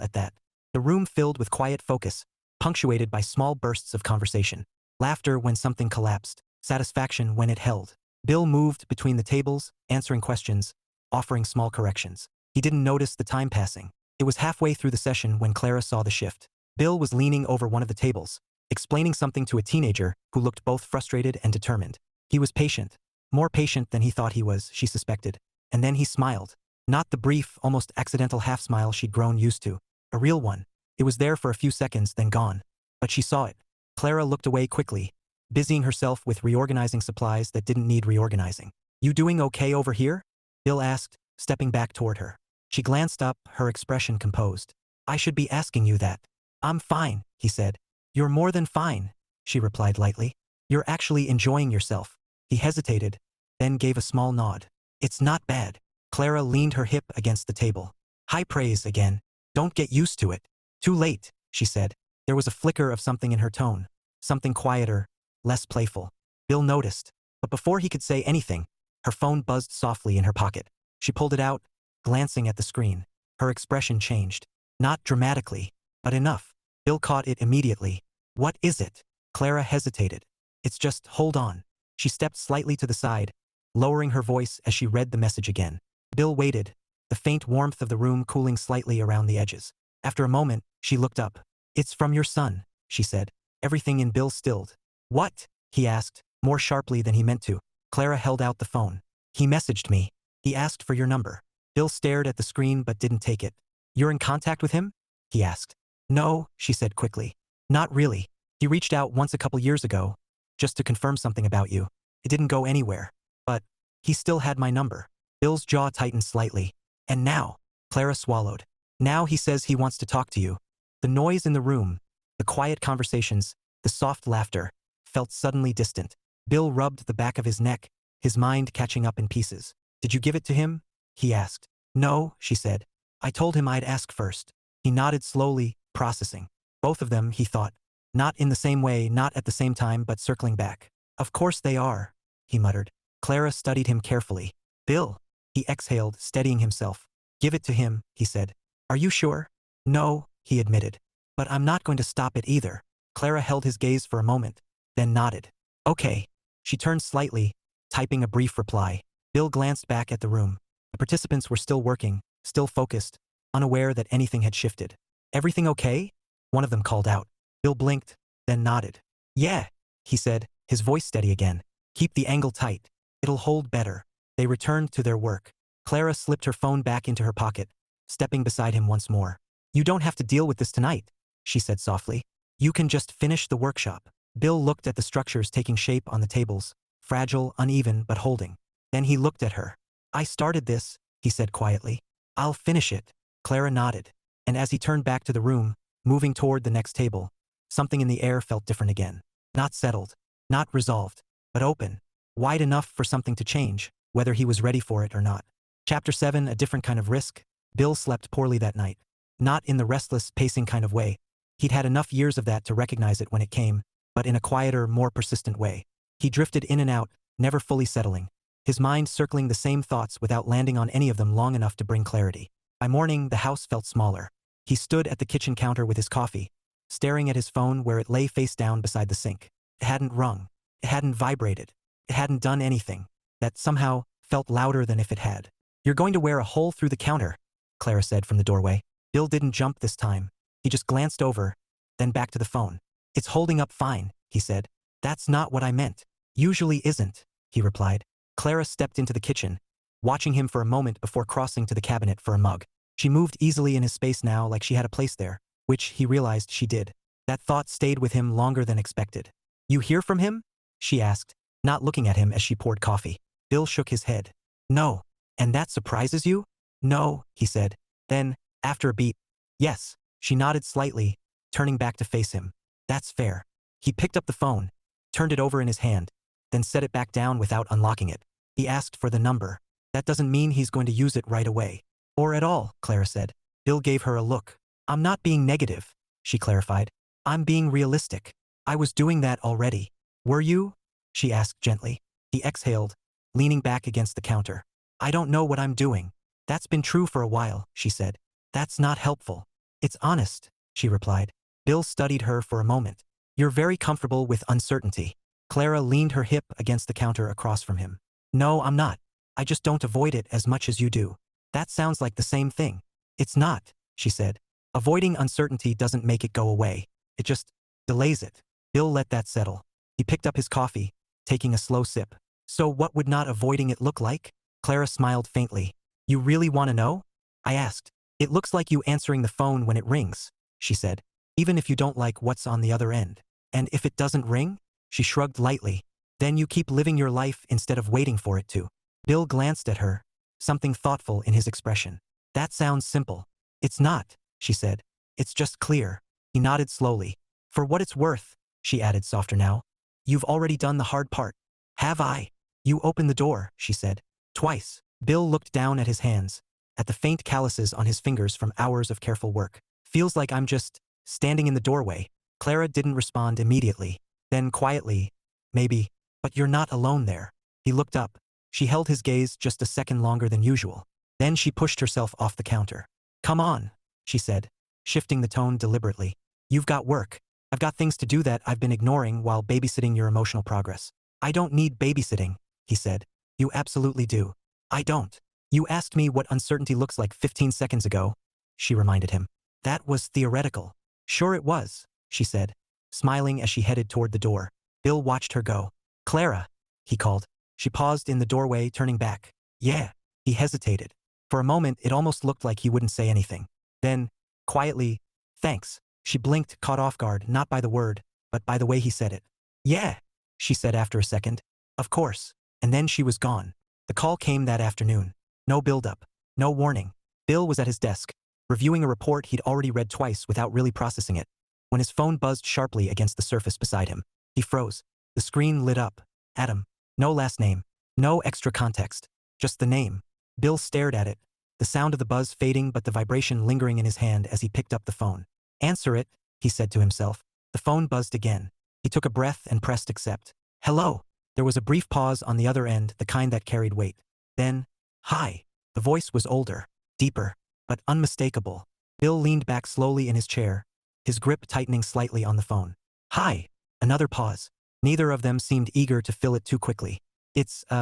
at that. The room filled with quiet focus, punctuated by small bursts of conversation. Laughter when something collapsed, satisfaction when it held. Bill moved between the tables, answering questions, offering small corrections. He didn't notice the time passing. It was halfway through the session when Clara saw the shift. Bill was leaning over one of the tables, explaining something to a teenager who looked both frustrated and determined. He was patient. More patient than he thought he was, she suspected. And then he smiled. Not the brief, almost accidental half-smile she'd grown used to. A real one. It was there for a few seconds, then gone. But she saw it. Clara looked away quickly, busying herself with reorganizing supplies that didn't need reorganizing. You doing okay over here? Bill asked, stepping back toward her. She glanced up, her expression composed. I should be asking you that. I'm fine, he said. You're more than fine, she replied lightly. You're actually enjoying yourself. He hesitated, then gave a small nod. It's not bad. Clara leaned her hip against the table. High praise again. Don't get used to it. Too late, she said. There was a flicker of something in her tone. Something quieter, less playful. Bill noticed, but before he could say anything, her phone buzzed softly in her pocket. She pulled it out, glancing at the screen. Her expression changed. Not dramatically, but enough. Bill caught it immediately. What is it? Clara hesitated. It's just, hold on. She stepped slightly to the side, lowering her voice as she read the message again. Bill waited, the faint warmth of the room cooling slightly around the edges. After a moment, she looked up. It's from your son, she said. Everything in Bill stilled. What? He asked, more sharply than he meant to. Clara held out the phone. He messaged me. He asked for your number. Bill stared at the screen but didn't take it. You're in contact with him? He asked. No, she said quickly. Not really. He reached out once a couple years ago, just to confirm something about you. It didn't go anywhere. But he still had my number. Bill's jaw tightened slightly. And now, Clara swallowed. Now he says he wants to talk to you. The noise in the room, the quiet conversations, the soft laughter, felt suddenly distant. Bill rubbed the back of his neck, his mind catching up in pieces. Did you give it to him? He asked. No, she said. I told him I'd ask first. He nodded slowly, processing. Both of them, he thought. Not in the same way, not at the same time, but circling back. Of course they are, he muttered. Clara studied him carefully. Bill, he exhaled, steadying himself. Give it to him, he said. Are you sure? No, he admitted. But I'm not going to stop it either. Clara held his gaze for a moment, then nodded. Okay. She turned slightly, typing a brief reply. Bill glanced back at the room. The participants were still working, still focused, unaware that anything had shifted. Everything okay? One of them called out. Bill blinked, then nodded. Yeah, he said, his voice steady again. Keep the angle tight. It'll hold better. They returned to their work. Clara slipped her phone back into her pocket, stepping beside him once more. You don't have to deal with this tonight, she said softly. You can just finish the workshop. Bill looked at the structures taking shape on the tables, fragile, uneven, but holding. Then he looked at her. I started this, he said quietly. I'll finish it. Clara nodded. And as he turned back to the room, moving toward the next table, something in the air felt different again. Not settled, not resolved, but open, wide enough for something to change, whether he was ready for it or not. Chapter 7, a different kind of risk. Bill slept poorly that night. Not in the restless, pacing kind of way. He'd had enough years of that to recognize it when it came, but in a quieter, more persistent way. He drifted in and out, never fully settling, his mind circling the same thoughts without landing on any of them long enough to bring clarity. By morning, the house felt smaller. He stood at the kitchen counter with his coffee, staring at his phone where it lay face down beside the sink. It hadn't rung. It hadn't vibrated. It hadn't done anything. That somehow felt louder than if it had. You're going to wear a hole through the counter, Clara said from the doorway. Bill didn't jump this time. He just glanced over, then back to the phone. It's holding up fine, he said. That's not what I meant. Usually isn't, he replied. Clara stepped into the kitchen, watching him for a moment before crossing to the cabinet for a mug. She moved easily in his space now like she had a place there, which he realized she did. That thought stayed with him longer than expected. You hear from him? She asked, not looking at him as she poured coffee. Bill shook his head. No. And that surprises you? No, he said. Then, after a beat, yes. She nodded slightly, turning back to face him. That's fair. He picked up the phone, turned it over in his hand, then set it back down without unlocking it. He asked for the number. That doesn't mean he's going to use it right away. Or at all, Clara said. Bill gave her a look. I'm not being negative, she clarified. I'm being realistic. I was doing that already. Were you? She asked gently. He exhaled, leaning back against the counter. I don't know what I'm doing. That's been true for a while, she said. That's not helpful. It's honest, she replied. Bill studied her for a moment. You're very comfortable with uncertainty. Clara leaned her hip against the counter across from him. No, I'm not. I just don't avoid it as much as you do. That sounds like the same thing. It's not, she said. Avoiding uncertainty doesn't make it go away. It just delays it. Bill let that settle. He picked up his coffee, taking a slow sip. So what would not avoiding it look like? Clara smiled faintly. You really want to know? I asked. It looks like you answering the phone when it rings, she said. Even if you don't like what's on the other end. And if it doesn't ring? She shrugged lightly. Then you keep living your life instead of waiting for it to. Bill glanced at her, something thoughtful in his expression. That sounds simple. It's not, she said. It's just clear. He nodded slowly. For what it's worth, she added softer now. You've already done the hard part. Have I? You opened the door, she said. Twice. Bill looked down at his hands, at the faint calluses on his fingers from hours of careful work. Feels like I'm just standing in the doorway. Clara didn't respond immediately. Then quietly, maybe, but you're not alone there. He looked up. She held his gaze just a second longer than usual. Then she pushed herself off the counter. Come on, she said, shifting the tone deliberately. You've got work. I've got things to do that I've been ignoring while babysitting your emotional progress. I don't need babysitting, he said. You absolutely do. I don't. You asked me what uncertainty looks like 15 seconds ago, she reminded him. That was theoretical. Sure it was, she said, smiling as she headed toward the door. Bill watched her go. Clara, he called. She paused in the doorway, turning back. Yeah, he hesitated. For a moment, it almost looked like he wouldn't say anything. Then, quietly, thanks. She blinked, caught off guard, not by the word, but by the way he said it. Yeah, she said after a second. Of course. And then she was gone. The call came that afternoon. No build-up. No warning. Bill was at his desk, reviewing a report he'd already read twice without really processing it. When his phone buzzed sharply against the surface beside him, he froze. The screen lit up. Adam. No last name. No extra context. Just the name. Bill stared at it, the sound of the buzz fading but the vibration lingering in his hand as he picked up the phone. Answer it, he said to himself. The phone buzzed again. He took a breath and pressed accept. Hello. There was a brief pause on the other end, the kind that carried weight. Then, hi. The voice was older, deeper, but unmistakable. Bill leaned back slowly in his chair, his grip tightening slightly on the phone. Hi. Another pause. Neither of them seemed eager to fill it too quickly.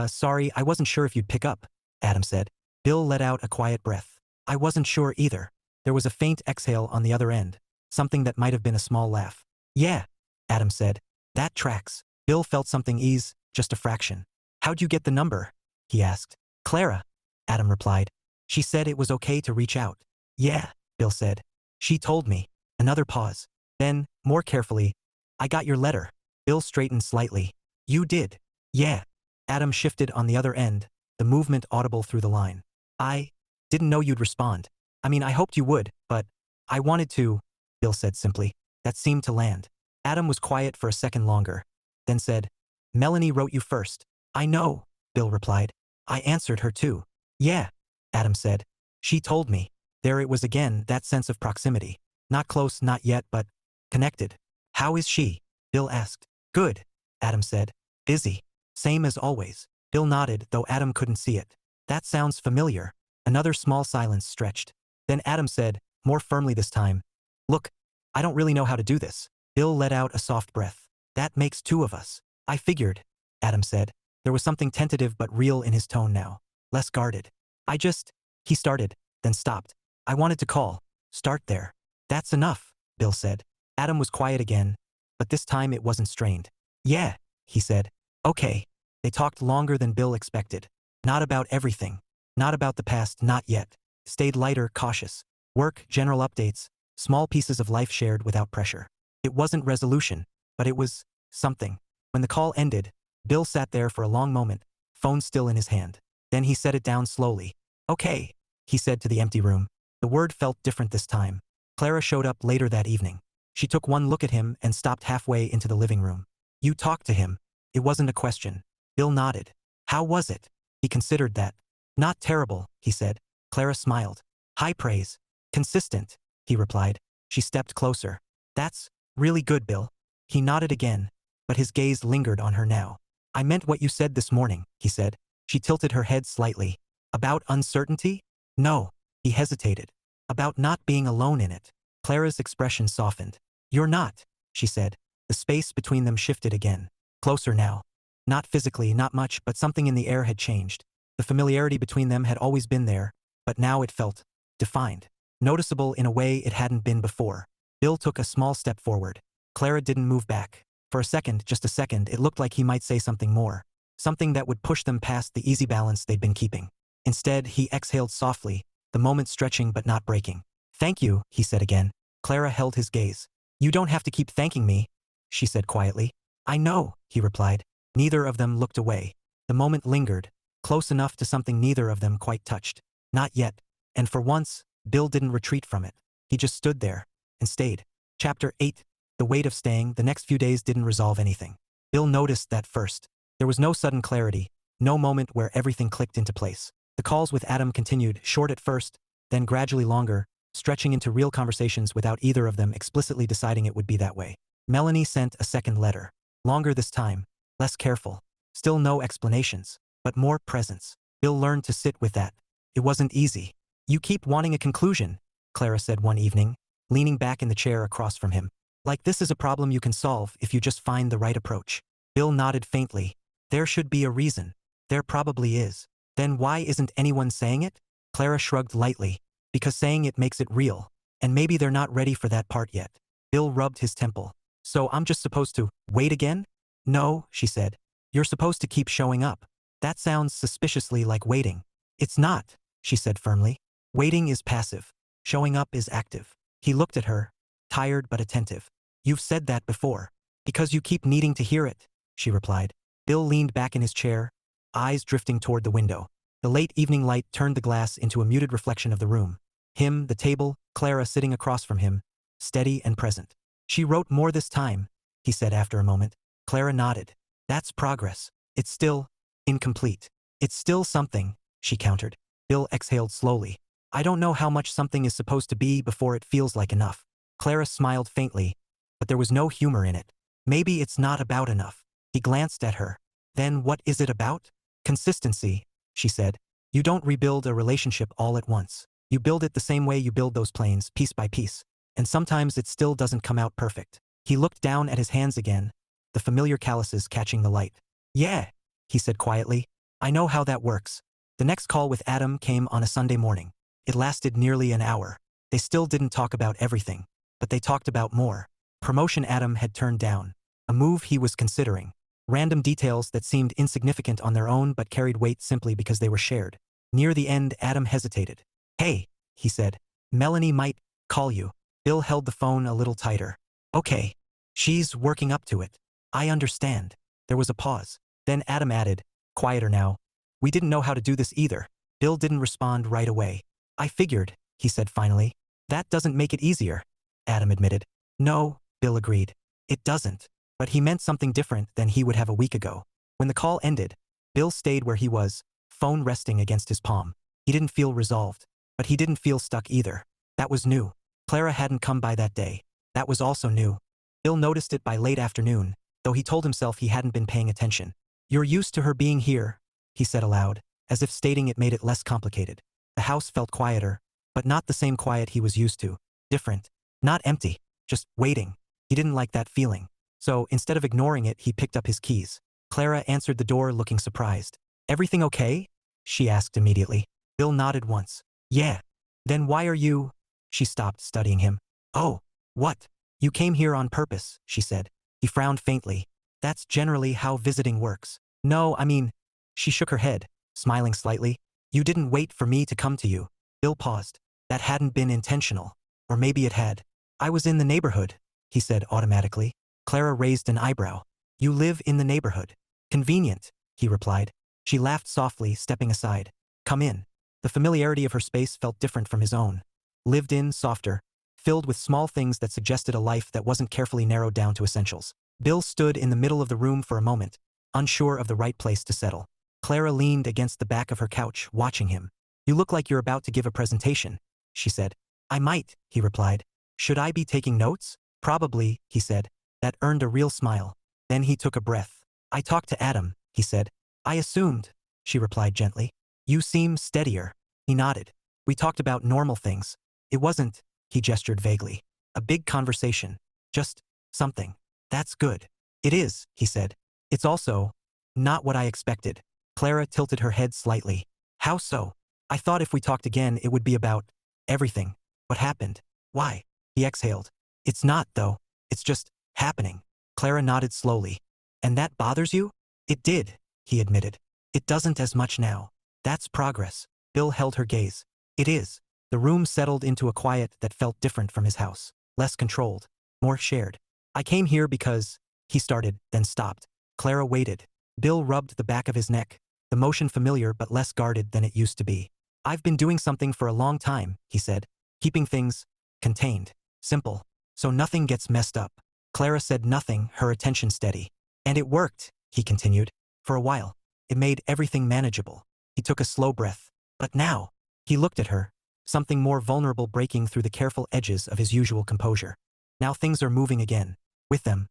Sorry, I wasn't sure if you'd pick up, Adam said. Bill let out a quiet breath. I wasn't sure either. There was a faint exhale on the other end, something that might have been a small laugh. Yeah, Adam said. That tracks. Bill felt something ease, just a fraction. How'd you get the number? He asked. Clara, Adam replied. She said it was okay to reach out. Yeah, Bill said. She told me. Another pause. Then, more carefully, I got your letter. Bill straightened slightly. You did. Yeah. Adam shifted on the other end, the movement audible through the line. I didn't know you'd respond. I mean, I hoped you would, but I wanted to, Bill said simply. That seemed to land. Adam was quiet for a second longer, then said, Melanie wrote you first. I know, Bill replied. I answered her too. Yeah, Adam said. She told me. There it was again, that sense of proximity. Not close, not yet, but connected. How is she? Bill asked. Good, Adam said. Busy. Same as always. Bill nodded, though Adam couldn't see it. That sounds familiar. Another small silence stretched. Then Adam said, more firmly this time, Look, I don't really know how to do this. Bill let out a soft breath. That makes two of us. I figured, Adam said. There was something tentative but real in his tone now. Less guarded. He started, then stopped. I wanted to call. Start there. That's enough, Bill said. Adam was quiet again, but this time it wasn't strained. Yeah, he said. Okay. They talked longer than Bill expected. Not about everything. Not about the past, not yet. Stayed lighter, cautious. Work, general updates, small pieces of life shared without pressure. It wasn't resolution, but it was something. When the call ended, Bill sat there for a long moment, phone still in his hand. Then he set it down slowly. Okay, he said to the empty room. The word felt different this time. Clara showed up later that evening. She took one look at him and stopped halfway into the living room. You talked to him. It wasn't a question. Bill nodded. How was it? He considered that. Not terrible, he said. Clara smiled. High praise. Consistent, he replied. She stepped closer. That's really good, Bill. He nodded again, but his gaze lingered on her now. I meant what you said this morning, he said. She tilted her head slightly. About uncertainty? No. He hesitated. About not being alone in it. Clara's expression softened. You're not, she said. The space between them shifted again. Closer now. Not physically, not much, but something in the air had changed. The familiarity between them had always been there, but now it felt defined. Noticeable in a way it hadn't been before. Bill took a small step forward. Clara didn't move back. For a second, just a second, it looked like he might say something more. Something that would push them past the easy balance they'd been keeping. Instead, he exhaled softly, the moment stretching but not breaking. Thank you, he said again. Clara held his gaze. You don't have to keep thanking me, she said quietly. I know, he replied. Neither of them looked away. The moment lingered, close enough to something neither of them quite touched. Not yet. And for once, Bill didn't retreat from it. He just stood there and stayed. Chapter 8. The weight of staying. The next few days didn't resolve anything. Bill noticed that first. There was no sudden clarity, no moment where everything clicked into place. The calls with Adam continued, short at first, then gradually longer, stretching into real conversations without either of them explicitly deciding it would be that way. Melanie sent a second letter. Longer this time, less careful. Still no explanations, but more presence. Bill learned to sit with that. It wasn't easy. You keep wanting a conclusion, Clara said one evening, leaning back in the chair across from him. Like this is a problem you can solve if you just find the right approach. Bill nodded faintly. There should be a reason. There probably is. Then why isn't anyone saying it? Clara shrugged lightly. Because saying it makes it real. And maybe they're not ready for that part yet. Bill rubbed his temple. So I'm just supposed to wait again? No, she said. You're supposed to keep showing up. That sounds suspiciously like waiting. It's not, she said firmly. Waiting is passive. Showing up is active. He looked at her, tired but attentive. You've said that before. Because you keep needing to hear it, she replied. Bill leaned back in his chair, eyes drifting toward the window. The late evening light turned the glass into a muted reflection of the room. Him, the table, Clara sitting across from him, steady and present. She wrote more this time, he said after a moment. Clara nodded. That's progress. It's still incomplete. It's still something, she countered. Bill exhaled slowly. I don't know how much something is supposed to be before it feels like enough. Clara smiled faintly, but there was no humor in it. Maybe it's not about enough. He glanced at her. Then what is it about? Consistency, she said. You don't rebuild a relationship all at once. You build it the same way you build those planes, piece by piece. And sometimes it still doesn't come out perfect. He looked down at his hands again, the familiar calluses catching the light. Yeah, he said quietly. I know how that works. The next call with Adam came on a Sunday morning. It lasted nearly an hour. They still didn't talk about everything, but they talked about more. Promotion Adam had turned down. A move he was considering. Random details that seemed insignificant on their own but carried weight simply because they were shared. Near the end, Adam hesitated. Hey, he said. Melanie might call you. Bill held the phone a little tighter. Okay. She's working up to it. I understand. There was a pause. Then Adam added, quieter now. We didn't know how to do this either. Bill didn't respond right away. I figured, he said finally. That doesn't make it easier, Adam admitted. No, Bill agreed. It doesn't. But he meant something different than he would have a week ago. When the call ended, Bill stayed where he was, phone resting against his palm. He didn't feel resolved, but he didn't feel stuck either. That was new. Clara hadn't come by that day. That was also new. Bill noticed it by late afternoon, though he told himself he hadn't been paying attention. You're used to her being here, he said aloud, as if stating it made it less complicated. The house felt quieter, but not the same quiet he was used to. Different. Not empty. Just waiting. He didn't like that feeling. So, instead of ignoring it, he picked up his keys. Clara answered the door looking surprised. Everything okay? She asked immediately. Bill nodded once. Yeah. Then why are you? She stopped, studying him. Oh, what? You came here on purpose, she said. He frowned faintly. That's generally how visiting works. No, I mean, she shook her head, smiling slightly. You didn't wait for me to come to you. Bill paused. That hadn't been intentional. Or maybe it had. I was in the neighborhood, he said automatically. Clara raised an eyebrow. You live in the neighborhood. Convenient, he replied. She laughed softly, stepping aside. Come in. The familiarity of her space felt different from his own. Lived in, softer, filled with small things that suggested a life that wasn't carefully narrowed down to essentials. Bill stood in the middle of the room for a moment, unsure of the right place to settle. Clara leaned against the back of her couch, watching him. You look like you're about to give a presentation, she said. I might, he replied. Should I be taking notes? Probably, he said. That earned a real smile. Then he took a breath. I talked to Adam, he said. I assumed, she replied gently. You seem steadier. He nodded. We talked about normal things. It wasn't, he gestured vaguely, a big conversation. Just something. That's good. It is, he said. It's also not what I expected. Clara tilted her head slightly. How so? I thought if we talked again it would be about everything. What happened? Why? He exhaled. It's not, though. It's just happening. Clara nodded slowly. And that bothers you? It did, he admitted. It doesn't as much now. That's progress. Bill held her gaze. It is. The room settled into a quiet that felt different from his house. Less controlled. More shared. I came here because, he started, then stopped. Clara waited. Bill rubbed the back of his neck, the motion familiar but less guarded than it used to be. I've been doing something for a long time, he said. Keeping things contained. Simple. So nothing gets messed up. Clara said nothing, her attention steady. And it worked, he continued. For a while. It made everything manageable. He took a slow breath. But now, he looked at her, something more vulnerable breaking through the careful edges of his usual composure. Now things are moving again. With them.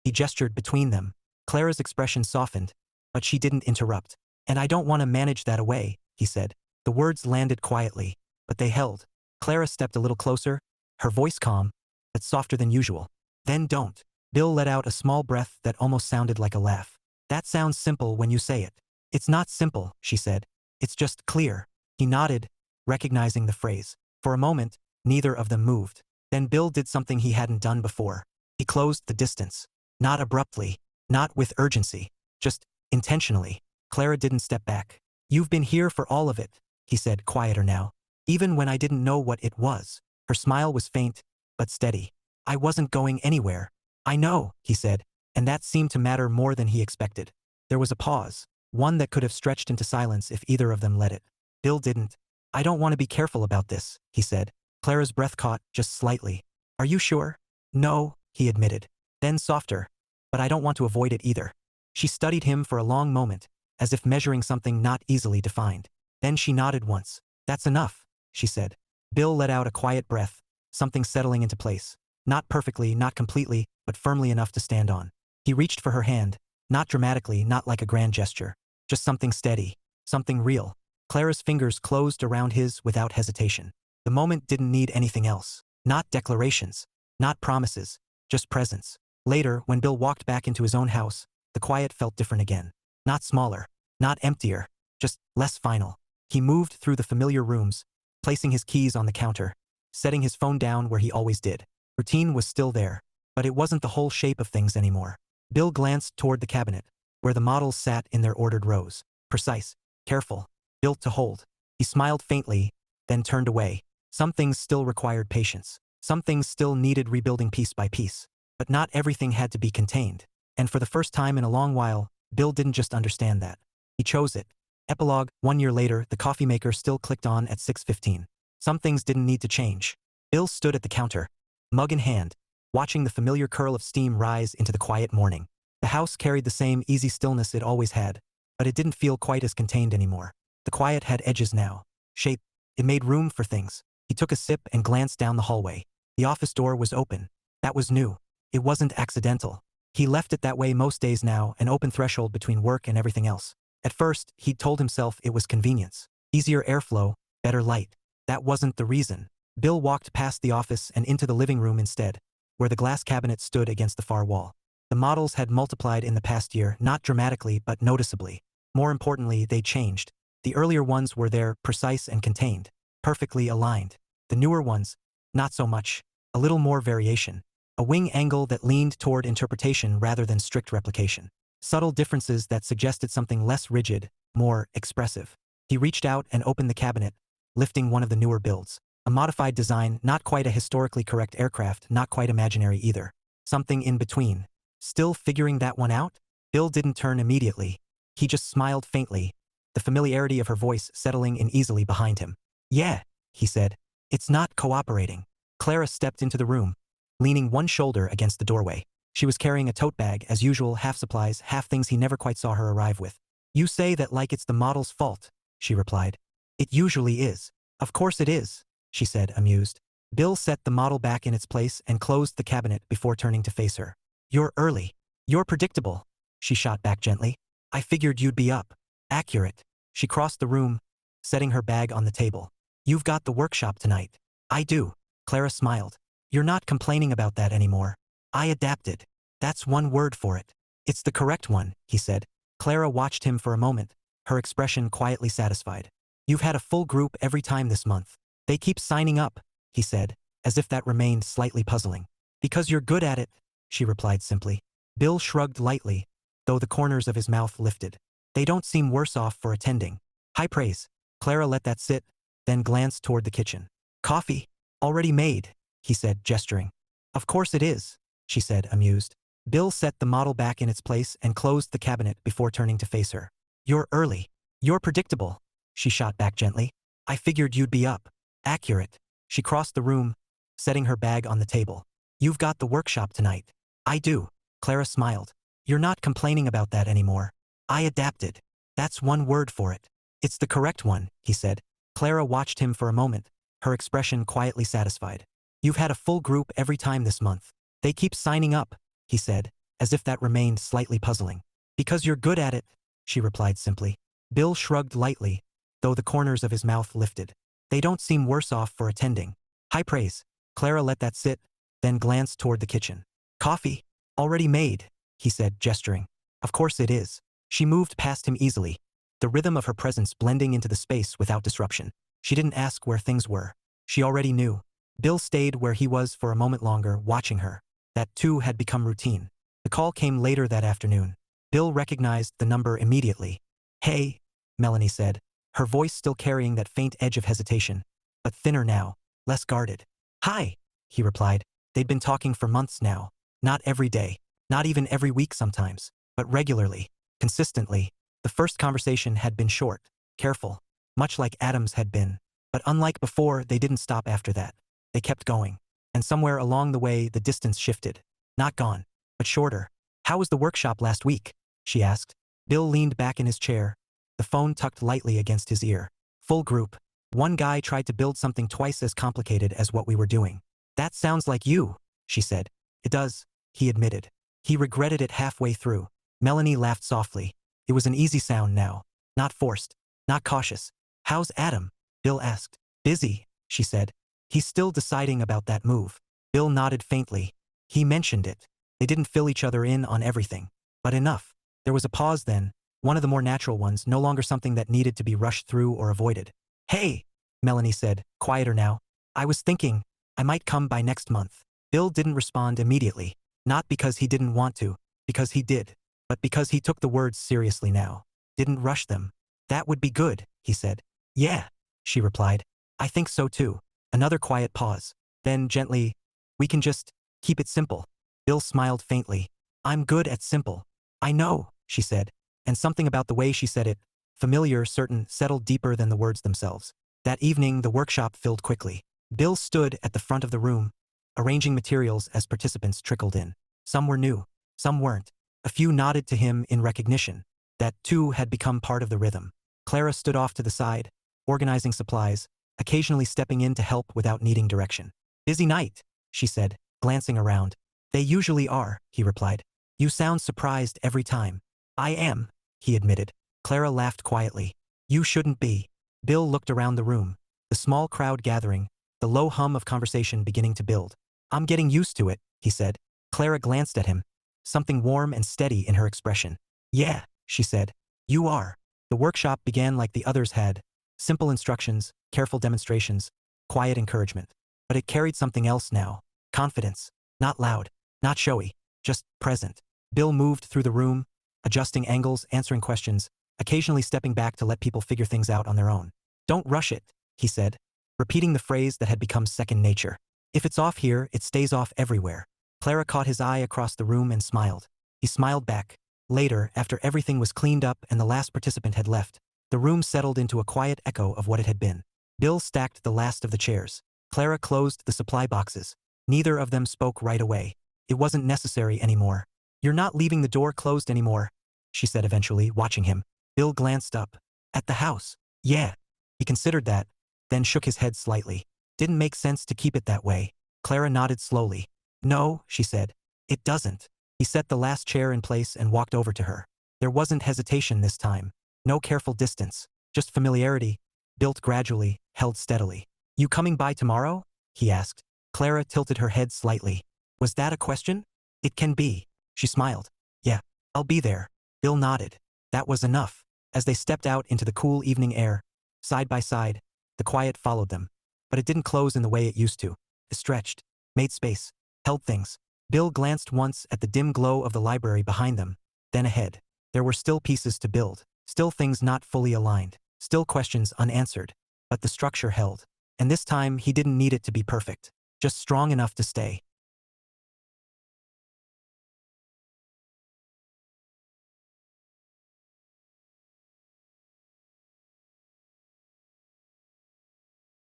He gestured between them. Clara's expression softened, but she didn't interrupt. And I don't want to manage that away, he said. The words landed quietly, but they held. Clara stepped a little closer, her voice calm, but softer than usual. Then don't. Bill let out a small breath that almost sounded like a laugh. That sounds simple when you say it. It's not simple, she said. It's just clear. He nodded, recognizing the phrase. For a moment, neither of them moved. Then Bill did something he hadn't done before. He closed the distance. Not abruptly. Not with urgency. Just intentionally. Clara didn't step back. "You've been here for all of it," he said, quieter now. "Even when I didn't know what it was." Her smile was faint, but steady. "I wasn't going anywhere." "I know," he said, and that seemed to matter more than he expected. There was a pause, one that could have stretched into silence if either of them let it. Bill didn't. "I don't want to be careful about this," he said. Clara's breath caught, just slightly. "Are you sure?" "No," he admitted. Then softer. "But I don't want to avoid it either." She studied him for a long moment, as if measuring something not easily defined. Then she nodded once. "That's enough," she said. Bill let out a quiet breath, something settling into place. Not perfectly, not completely, but firmly enough to stand on. He reached for her hand, not dramatically, not like a grand gesture. Just something steady, something real. Clara's fingers closed around his without hesitation. The moment didn't need anything else. Not declarations, not promises, just presence. Later, when Bill walked back into his own house, the quiet felt different again. Not smaller, not emptier, just less final. He moved through the familiar rooms, placing his keys on the counter, setting his phone down where he always did. Routine was still there, but it wasn't the whole shape of things anymore. Bill glanced toward the cabinet, where the models sat in their ordered rows. Precise, careful, built to hold. He smiled faintly, then turned away. Some things still required patience. Some things still needed rebuilding piece by piece. But not everything had to be contained. And for the first time in a long while, Bill didn't just understand that. He chose it. Epilogue: 1 year later, the coffee maker still clicked on at 6:15. Some things didn't need to change. Bill stood at the counter, mug in hand, watching the familiar curl of steam rise into the quiet morning. The house carried the same easy stillness it always had, but it didn't feel quite as contained anymore. The quiet had edges now. Shape. It made room for things. He took a sip and glanced down the hallway. The office door was open. That was new. It wasn't accidental. He left it that way most days now, an open threshold between work and everything else. At first, he'd told himself it was convenience. Easier airflow, better light. That wasn't the reason. Bill walked past the office and into the living room instead, where the glass cabinet stood against the far wall. The models had multiplied in the past year, not dramatically but noticeably. More importantly, they changed. The earlier ones were there, precise and contained, perfectly aligned. The newer ones, not so much. A little more variation. A wing angle that leaned toward interpretation rather than strict replication. Subtle differences that suggested something less rigid, more expressive. He reached out and opened the cabinet, lifting one of the newer builds. A modified design, not quite a historically correct aircraft, not quite imaginary either. Something in between. Still figuring that one out? Bill didn't turn immediately. He just smiled faintly, the familiarity of her voice settling in easily behind him. "Yeah," he said. "It's not cooperating." Clara stepped into the room, leaning one shoulder against the doorway. She was carrying a tote bag, as usual, half supplies, half things he never quite saw her arrive with. "You say that like it's the model's fault," she replied. "It usually is." "Of course it is," she said, amused. Bill set the model back in its place and closed the cabinet before turning to face her. "You're early. You're predictable," she shot back gently. "I figured you'd be up." "Accurate." She crossed the room, setting her bag on the table. "You've got the workshop tonight." "I do." Clara smiled. "You're not complaining about that anymore." "I adapted. That's one word for it." "It's the correct one," he said. Clara watched him for a moment, her expression quietly satisfied. "You've had a full group every time this month. They keep signing up," he said, as if that remained slightly puzzling. "Because you're good at it," she replied simply. Bill shrugged lightly, though the corners of his mouth lifted. "They don't seem worse off for attending." "High praise." Clara let that sit, then glanced toward the kitchen. "Coffee? Already made," he said, gesturing. "Of course it is," she said, amused. Bill set the model back in its place and closed the cabinet before turning to face her. "You're early. You're predictable," she shot back gently. "I figured you'd be up." "Accurate." She crossed the room, setting her bag on the table. "You've got the workshop tonight." "I do." Clara smiled. "You're not complaining about that anymore." "I adapted. That's one word for it." "It's the correct one," he said. Clara watched him for a moment, her expression quietly satisfied. "You've had a full group every time this month. They keep signing up," he said, as if that remained slightly puzzling. "Because you're good at it," she replied simply. Bill shrugged lightly, though the corners of his mouth lifted. "They don't seem worse off for attending." "High praise." Clara let that sit, then glanced toward the kitchen. "Coffee? Already made," he said, gesturing. "Of course it is." She moved past him easily, the rhythm of her presence blending into the space without disruption. She didn't ask where things were. She already knew. Bill stayed where he was for a moment longer, watching her. That too had become routine. The call came later that afternoon. Bill recognized the number immediately. "Hey," Melanie said, her voice still carrying that faint edge of hesitation, but thinner now, less guarded. "Hi," he replied. They'd been talking for months now. Not every day, not even every week sometimes, but regularly, consistently. The first conversation had been short, careful, much like Adam's had been. But unlike before, they didn't stop after that. They kept going. And somewhere along the way, the distance shifted. Not gone, but shorter. "How was the workshop last week?" she asked. Bill leaned back in his chair, the phone tucked lightly against his ear. "Full group. One guy tried to build something twice as complicated as what we were doing." "That sounds like you," she said. "It does," he admitted. He regretted it halfway through. Melanie laughed softly. It was an easy sound now. Not forced. Not cautious. "How's Adam?" Bill asked. "Busy," she said. "He's still deciding about that move." Bill nodded faintly. He mentioned it. They didn't fill each other in on everything. But enough. There was a pause then, one of the more natural ones, no longer something that needed to be rushed through or avoided. "Hey," Melanie said, quieter now. "I was thinking, I might come by next month." Bill didn't respond immediately. Not because he didn't want to, because he did. But because he took the words seriously now. Didn't rush them. "That would be good," he said. "Yeah," she replied. "I think so too." Another quiet pause. Then gently, "We can just keep it simple." Bill smiled faintly. "I'm good at simple." "I know," she said. And something about the way she said it, familiar, certain, settled deeper than the words themselves. That evening, the workshop filled quickly. Bill stood at the front of the room, arranging materials as participants trickled in. Some were new, some weren't. A few nodded to him in recognition. That too had become part of the rhythm. Clara stood off to the side, organizing supplies, occasionally stepping in to help without needing direction. "Busy night," she said, glancing around. "They usually are," he replied. "You sound surprised every time." "I am," he admitted. Clara laughed quietly. "You shouldn't be." Bill looked around the room, the small crowd gathering, the low hum of conversation beginning to build. "I'm getting used to it," he said. Clara glanced at him, something warm and steady in her expression. "Yeah," she said. "You are." The workshop began like the others had. Simple instructions, careful demonstrations, quiet encouragement. But it carried something else now. Confidence. Not loud, not showy, just present. Bill moved through the room, adjusting angles, answering questions, occasionally stepping back to let people figure things out on their own. "Don't rush it," he said, repeating the phrase that had become second nature. "If it's off here, it stays off everywhere." Clara caught his eye across the room and smiled. He smiled back. Later, after everything was cleaned up and the last participant had left, the room settled into a quiet echo of what it had been. Bill stacked the last of the chairs. Clara closed the supply boxes. Neither of them spoke right away. It wasn't necessary anymore. "You're not leaving the door closed anymore," she said eventually, watching him. Bill glanced up. "At the house." "Yeah." He considered that, then shook his head slightly. "Didn't make sense to keep it that way." Clara nodded slowly. "No," she said. "It doesn't." He set the last chair in place and walked over to her. There wasn't hesitation this time. No careful distance. Just familiarity, built gradually, held steadily. "You coming by tomorrow?" he asked. Clara tilted her head slightly. "Was that a question?" "It can be." She smiled. "Yeah, I'll be there." Bill nodded. That was enough. As they stepped out into the cool evening air, side by side, the quiet followed them. But it didn't close in the way it used to. It stretched, made space, held things. Bill glanced once at the dim glow of the library behind them, then ahead. There were still pieces to build, still things not fully aligned, still questions unanswered. But the structure held. And this time he didn't need it to be perfect, just strong enough to stay.